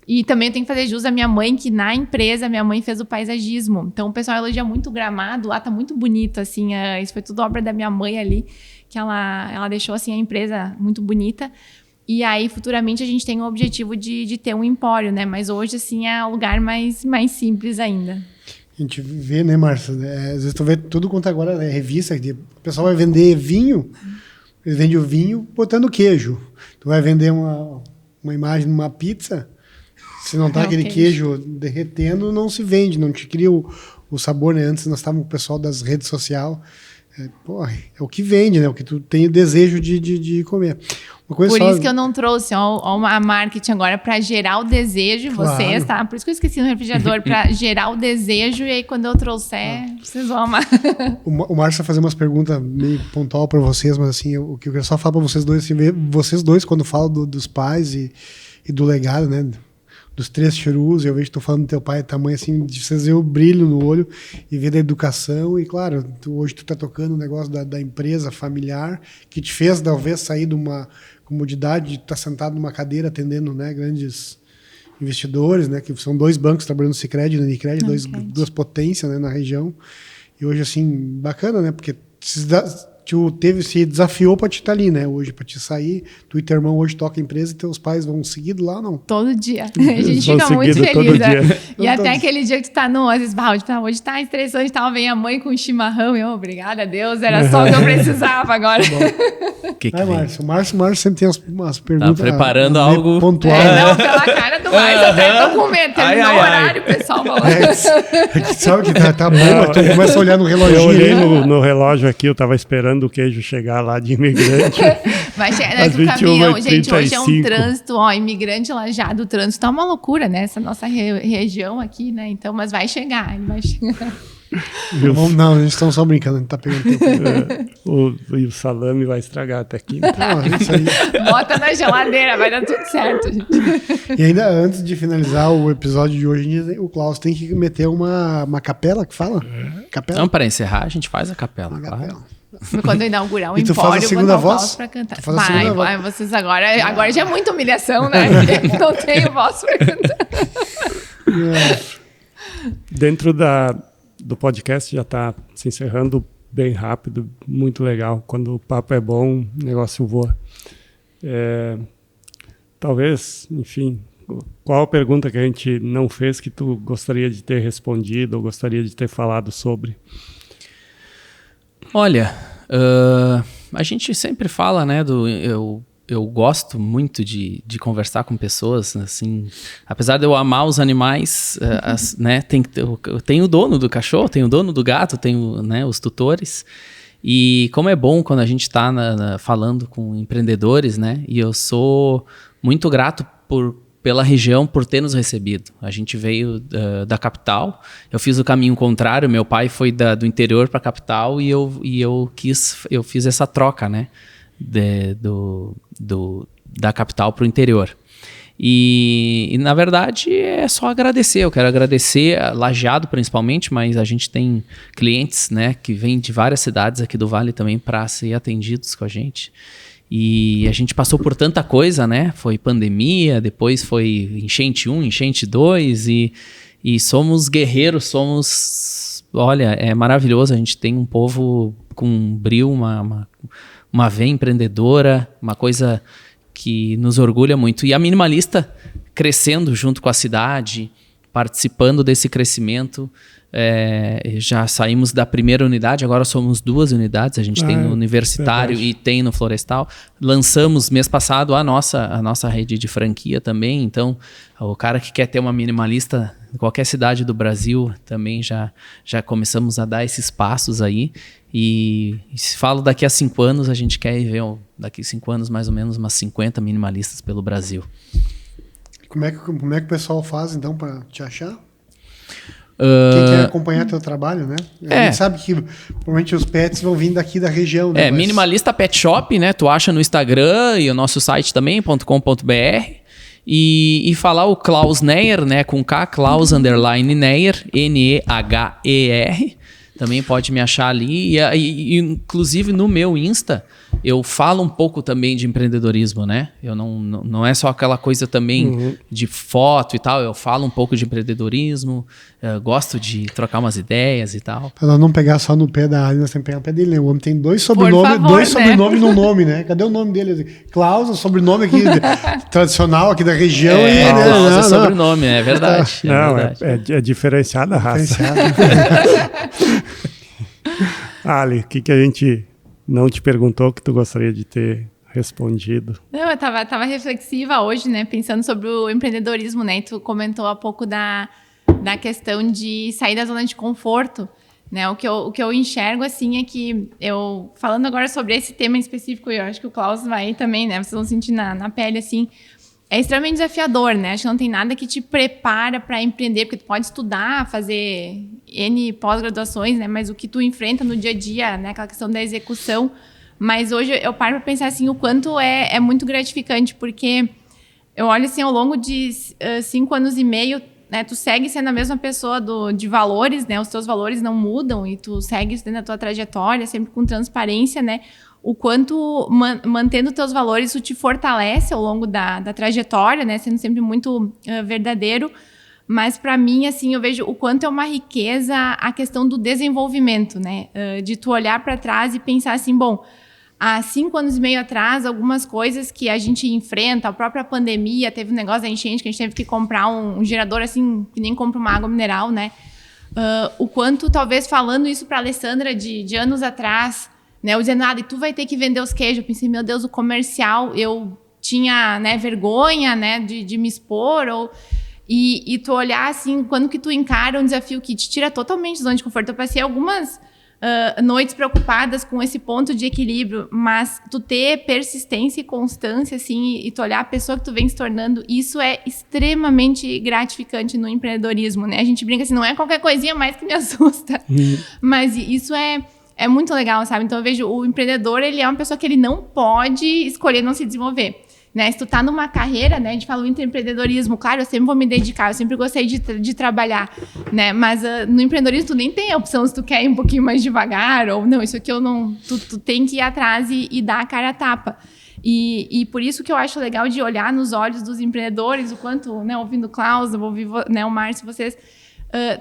E também eu tenho que fazer jus à minha mãe, que na empresa, minha mãe fez o paisagismo. Então, o pessoal elogia muito o gramado, lá tá muito bonito, assim. Isso foi tudo obra da minha mãe ali, que ela deixou, assim, a empresa muito bonita. E aí, futuramente, a gente tem o objetivo de ter um empório, né? Mas hoje, assim, é um lugar mais simples ainda. A gente vê, né, Márcia? Às vezes tu vê tudo quanto agora é revista, o pessoal vai vender vinho, eles vendem o vinho botando queijo. Tu vai vender uma imagem numa pizza, se não tá aquele queijo derretendo, não se vende, não te cria o sabor, né? Antes nós estávamos com o pessoal das redes sociais, é o que vende, né? O que tu tem o desejo de comer. Uma coisa Por isso que eu não trouxe a marketing agora para gerar o desejo, vocês, tá? Por isso que eu esqueci no refrigerador, para gerar o desejo, e aí quando eu trouxer, vocês vão amar. O Márcio vai fazer umas perguntas meio pontual para vocês, mas assim, o que eu quero só falar para vocês dois, assim, vocês dois, quando falam dos pais e do legado, né? Dos 3 churus, eu vejo que tu falando do teu pai, tamanho assim, de vocês ver o brilho no olho e ver da educação, e claro, hoje tu tá tocando o negócio da empresa familiar, que te fez talvez sair de uma comodidade de estar sentado numa cadeira atendendo, né, grandes investidores, né, que são 2 bancos trabalhando no Sicredi e no Unicred, duas potências, né, na região, e hoje assim, bacana, né, porque se desafiou para te estar ali, né? Hoje, para te sair, tu e teu irmão hoje toca a empresa e teus pais vão seguido lá ou não? Todo dia. A gente fica muito feliz. Né? E até aquele dia que tu tá às vezes, hoje tá estressante, vem a mãe com chimarrão e eu, obrigada a Deus, era só o que eu precisava agora. Márcio? Márcio sempre tem umas perguntas. Tá preparando algo pontual. Não, pela cara do Márcio, até tô com medo. Terminou o horário, pessoal. Sabe que tá bom, mas tu começa a olhar no relógio. Eu olhei no relógio aqui, eu tava esperando o queijo chegar lá de imigrante. Vai chegar no caminhão. Gente, hoje é um trânsito, imigrante Lajeado, o trânsito tá uma loucura, né? Essa nossa região aqui, né? Então, mas vai chegar, ele vai chegar. Não, a gente está só brincando, a gente tá pegando tempo. O salame vai estragar até aqui. Isso aí. Bota na geladeira, vai dar tudo certo, gente. E ainda antes de finalizar o episódio de hoje, o Klaus tem que meter uma capela, que fala? Capela? Não, para encerrar, a gente faz a capela, claro. Capela. Quando eu inaugurar o empório, faz a segunda voz pra cantar. Vai, vocês agora já é muita humilhação, né? Não tenho voz pra cantar. Dentro do podcast já está se encerrando bem rápido, muito legal. Quando o papo é bom, o negócio voa. Talvez, enfim, qual a pergunta que a gente não fez que tu gostaria de ter respondido ou gostaria de ter falado sobre? Olha, a gente sempre fala, né, eu gosto muito de conversar com pessoas, assim, apesar de eu amar os animais, né, eu tenho o dono do cachorro, tenho o dono do gato, tenho, né, os tutores, e como é bom quando a gente está falando com empreendedores, né, e eu sou muito grato pela região por ter nos recebido. A gente veio da capital, eu fiz o caminho contrário, meu pai foi do interior para a capital e eu fiz essa troca, né, da capital para o interior. E, na verdade, é só agradecer. Eu quero agradecer a Lajeado, principalmente, mas a gente tem clientes, né, que vêm de várias cidades aqui do Vale também para ser atendidos com a gente. E a gente passou por tanta coisa, né? Foi pandemia, depois foi enchente 1, enchente 2 e somos guerreiros, olha, é maravilhoso. A gente tem um povo com brio, uma veia empreendedora, uma coisa que nos orgulha muito. E a Minimalista crescendo junto com a cidade, participando desse crescimento. Já saímos da primeira unidade, agora somos 2 unidades, a gente tem no Universitário verdade. E tem no Florestal. Lançamos mês passado a nossa rede de franquia também, então o cara que quer ter uma Minimalista em qualquer cidade do Brasil também já começamos a dar esses passos aí. E se falo daqui a 5 anos, a gente quer ver daqui a 5 anos mais ou menos umas 50 minimalistas pelo Brasil. Como é que o pessoal faz então para te achar? Quem quer acompanhar teu trabalho, né? A gente sabe que provavelmente os pets vão vir daqui da região, né? Minimalista Pet Shop, né? Tu acha no Instagram e o nosso site também, .com.br. E falar o Klaus Neyer, né? Com K, Klaus _ Neyer, Neher. Também pode me achar ali. E inclusive no meu Insta, eu falo um pouco também de empreendedorismo, né? Eu não é só aquela coisa também de foto e tal. Eu falo um pouco de empreendedorismo, gosto de trocar umas ideias e tal. Para não pegar só no pé da área, nós temos que pegar no pé dele, né? O homem tem 2 sobrenomes no nome, né? Cadê o nome dele? Klaus, o sobrenome aqui tradicional aqui da região. Klaus é sobrenome, é verdade. É diferenciada a raça. Ali, o que a gente não te perguntou que tu gostaria de ter respondido? Não, eu tava reflexiva hoje, né? Pensando sobre o empreendedorismo, né? E tu comentou há pouco da questão de sair da zona de conforto, né? O que eu enxergo, assim, é que falando agora sobre esse tema em específico, eu acho que o Klaus vai também, né? Vocês vão sentir na pele, assim, é extremamente desafiador, né? Acho que não tem nada que te prepara para empreender, porque tu pode estudar, fazer N pós-graduações, né? Mas o que tu enfrenta no dia a dia, né? Aquela questão da execução. Mas hoje eu paro para pensar assim, o quanto é muito gratificante, porque eu olho assim, ao longo de 5 anos e meio, né? Tu segue sendo a mesma pessoa de valores, né? Os teus valores não mudam e tu segue isso dentro da tua trajetória, sempre com transparência, né? O quanto mantendo teus valores, isso te fortalece ao longo da trajetória, né? Sendo sempre muito verdadeiro. Mas, para mim, assim, eu vejo o quanto é uma riqueza a questão do desenvolvimento, né? De tu olhar para trás e pensar assim, bom, há 5 anos e meio atrás, algumas coisas que a gente enfrenta, a própria pandemia, teve um negócio da enchente que a gente teve que comprar um gerador, assim, que nem compra uma água mineral, né? O quanto, talvez, falando isso para a Alessandra de anos atrás, né, eu dizendo, e tu vai ter que vender os queijos. Eu pensei, meu Deus, o comercial, eu tinha, né, vergonha, né, de me expor, e tu olhar assim, quando que tu encara um desafio que te tira totalmente da zona de conforto. Eu passei algumas noites preocupadas com esse ponto de equilíbrio, mas tu ter persistência e constância, assim, e tu olhar a pessoa que tu vem se tornando, isso é extremamente gratificante no empreendedorismo, né? A gente brinca assim, não é qualquer coisinha mais que me assusta, mas isso é muito legal, sabe? Então eu vejo o empreendedor, ele é uma pessoa que ele não pode escolher não se desenvolver, né? Se tu tá numa carreira, né? A gente fala o intraempreendedorismo, claro, eu sempre vou me dedicar, eu sempre gostei de trabalhar, né? Mas no empreendedorismo tu nem tem a opção se tu quer ir um pouquinho mais devagar ou não, isso aqui eu não... Tu tem que ir atrás e dar a cara a tapa. E por isso que eu acho legal de olhar nos olhos dos empreendedores, o quanto, né? Ouvindo o Klaus, eu vou ouvir, né, o Márcio, vocês...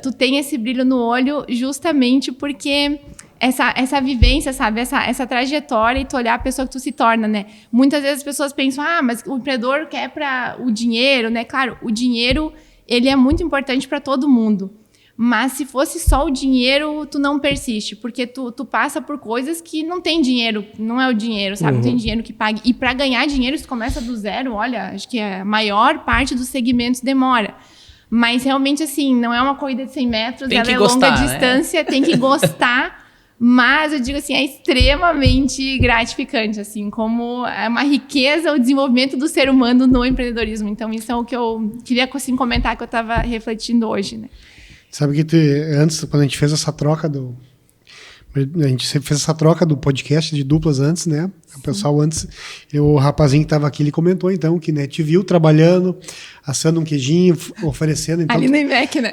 tu tem esse brilho no olho justamente porque... Essa vivência, sabe? Essa trajetória e tu olhar a pessoa que tu se torna, né? Muitas vezes as pessoas pensam, mas o empreendedor quer para o dinheiro, né? Claro, o dinheiro, ele é muito importante para todo mundo. Mas se fosse só o dinheiro, tu não persiste, porque tu passa por coisas que não tem dinheiro, não é o dinheiro, sabe? Não tem dinheiro que pague. E para ganhar dinheiro, isso começa do zero, olha, acho que a maior parte dos segmentos demora. Mas realmente, assim, não é uma corrida de 100 metros, ela é longa distância, tem que gostar. Mas eu digo assim, é extremamente gratificante, assim, como é uma riqueza o desenvolvimento do ser humano no empreendedorismo. Então, isso é o que eu queria assim, comentar, que eu estava refletindo hoje, né? Sabe que antes, quando a gente fez essa troca do podcast de duplas antes, né? Sim. O pessoal antes, o rapazinho que estava aqui, ele comentou então que, né, te viu trabalhando, assando um queijinho, oferecendo. Então, ali no IMEC, né?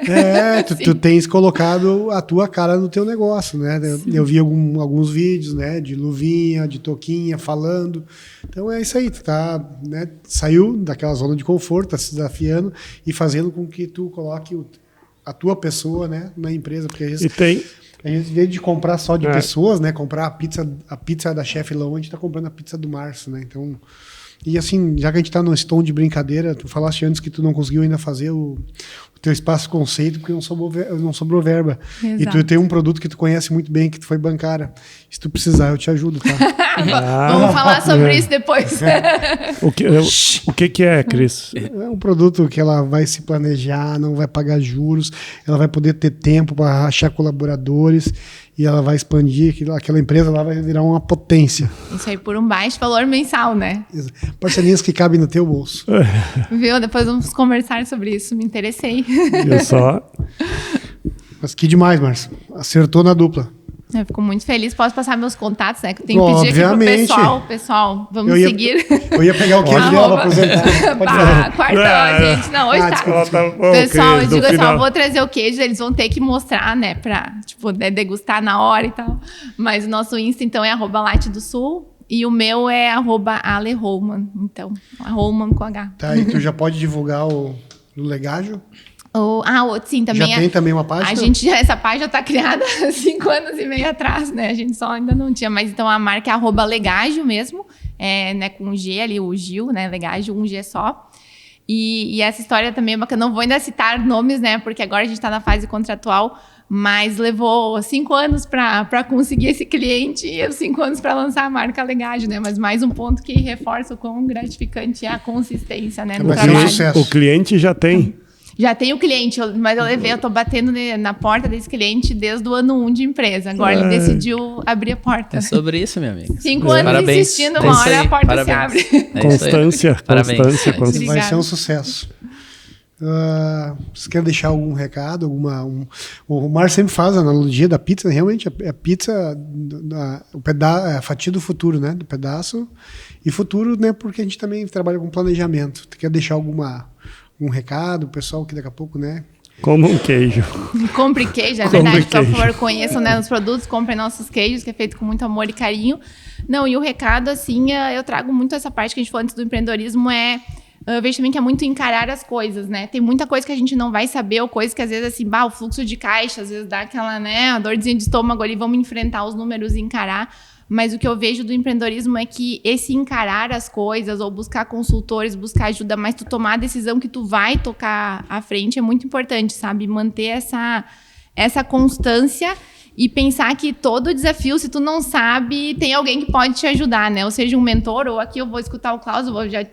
Tu tens colocado a tua cara no teu negócio, né? Eu vi alguns vídeos, né, de luvinha, de touquinha, falando. Então é isso aí, tu tá, né, saiu daquela zona de conforto, tá se desafiando e fazendo com que tu coloque a tua pessoa, né, na empresa, porque a gente, em vez de comprar só de pessoas, né, comprar a pizza da Chef Lão, a gente tá comprando a pizza do Márcio, né, então, e assim, já que a gente tá num tom de brincadeira, tu falaste antes que tu não conseguiu ainda fazer o teu espaço conceito porque não sobrou verba. Exato. E tu tem um produto que tu conhece muito bem, que tu foi bancária. Se tu precisar, eu te ajudo, tá? Vamos falar sobre isso depois. O que é, Cris? É um produto que ela vai se planejar, não vai pagar juros, ela vai poder ter tempo para achar colaboradores e ela vai expandir, aquela empresa lá vai virar uma potência. Isso aí por um baixo valor mensal, né? Parcerias que cabem no teu bolso. Viu? Depois vamos conversar sobre isso, me interessei. Eu só... Mas que demais, Márcio. Acertou na dupla. Eu fico muito feliz. Posso passar meus contatos, né? Que eu tenho que pedir aqui pro pessoal. Pessoal, vamos seguir. Eu ia pegar o queijo dela para apresentar. Pode falar. Quarta, gente. Não, hoje tá. Bom, pessoal, eu digo assim, eu vou trazer o queijo, eles vão ter que mostrar, né? Pra, tipo, degustar na hora e tal. Mas o nosso Insta, então, é @LateDoSul. E o meu é @AleRollman. Então, Rollman com H. Tá, e tu já pode divulgar o Legágio? Sim, também. Já tem também uma página? Essa página está criada há 5 anos e meio atrás, né? A gente só ainda não tinha, mas então a marca é @Legágio mesmo, né, com G ali, o Gil, né? Legágio, um G só. E essa história também é bacana. Não vou ainda citar nomes, né? Porque agora a gente está na fase contratual, mas levou 5 anos para conseguir esse cliente e 5 anos para lançar a marca Legágio, né? Mas mais um ponto que reforça o quão gratificante é a consistência, né? No trabalho. O cliente já tem. Já tenho cliente, mas eu tô batendo na porta desse cliente desde o ano 1 de empresa. Agora ele decidiu abrir a porta. É sobre isso, meu amigo. 5 anos parabéns. Insistindo, uma hora a porta se abre. Constância. Vai ser um sucesso. Você quer deixar algum recado? O Mar sempre faz a analogia da pizza, realmente a pizza, a fatia do futuro, né? Do pedaço. E futuro, né? Porque a gente também trabalha com planejamento. Você quer deixar um recado, o pessoal que daqui a pouco, né? Como um queijo. Compre queijo, é verdade. Por favor, conheçam, né, os produtos, comprem nossos queijos, que é feito com muito amor e carinho. Não, e o recado, assim, eu trago muito essa parte que a gente falou antes do empreendedorismo, eu vejo também que é muito encarar as coisas, né? Tem muita coisa que a gente não vai saber, ou coisa que às vezes, assim, o fluxo de caixa, às vezes dá aquela, né, a dorzinha de estômago ali, vamos enfrentar os números e encarar. Mas o que eu vejo do empreendedorismo é que esse encarar as coisas, ou buscar consultores, buscar ajuda, mas tu tomar a decisão que tu vai tocar à frente é muito importante, sabe? Manter essa constância e pensar que todo desafio, se tu não sabe, tem alguém que pode te ajudar, né? Ou seja, um mentor, ou aqui eu vou escutar o Klaus,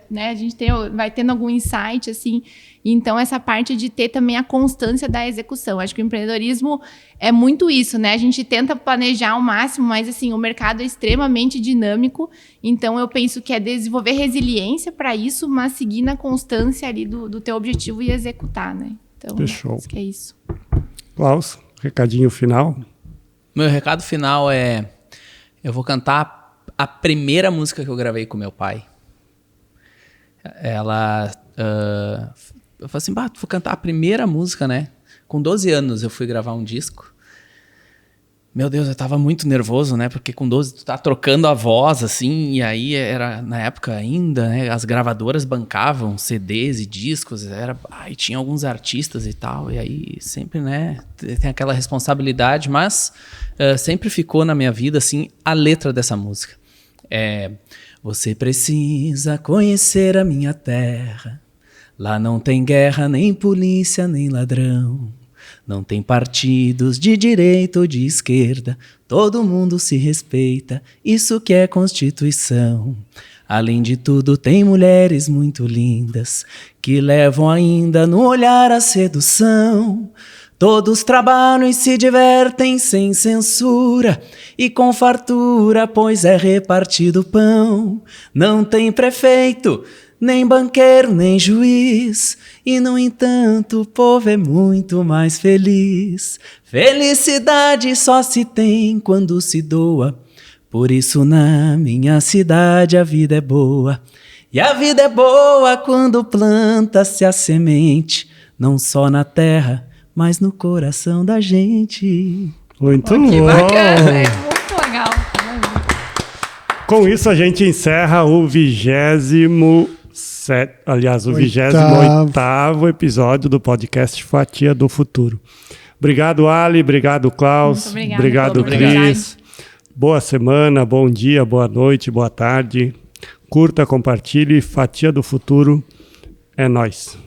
né? A gente vai tendo algum insight, assim. Então, essa parte de ter também a constância da execução. Acho que o empreendedorismo é muito isso, né? A gente tenta planejar ao máximo, mas, assim, o mercado é extremamente dinâmico. Então, eu penso que é desenvolver resiliência para isso, mas seguir na constância ali do teu objetivo e executar, né? Então, fechou. Acho que é isso. Klaus, recadinho final. Meu recado final eu vou cantar a primeira música que eu gravei com meu pai. Eu falei assim, vou cantar a primeira música, né? Com 12 anos eu fui gravar um disco. Meu Deus, eu tava muito nervoso, né? Porque com 12 tu tá trocando a voz, assim, e aí era, na época ainda, né? As gravadoras bancavam CDs e discos, e tinha alguns artistas e tal, e aí sempre, né? Tem aquela responsabilidade, mas sempre ficou na minha vida, assim, a letra dessa música. Você precisa conhecer a minha terra, lá não tem guerra, nem polícia, nem ladrão. Não tem partidos de direita ou de esquerda, todo mundo se respeita, isso que é Constituição. Além de tudo, tem mulheres muito lindas, que levam ainda no olhar a sedução. Todos trabalham e se divertem sem censura e com fartura, pois é repartido pão. Não tem prefeito, nem banqueiro, nem juiz, e no entanto o povo é muito mais feliz. Felicidade só se tem quando se doa, por isso na minha cidade a vida é boa. E a vida é boa quando planta-se a semente, não só na terra, mas no coração da gente. Muito Que bom! bacana, é muito legal. Com isso a gente encerra o 28º episódio do podcast Fatia do Futuro. Obrigado, Ali. Obrigado, Klaus. Muito Obrigado, pela oportunidade. Cris. Boa semana, bom dia, boa noite, boa tarde. Curta, compartilhe. Fatia do Futuro é nóis.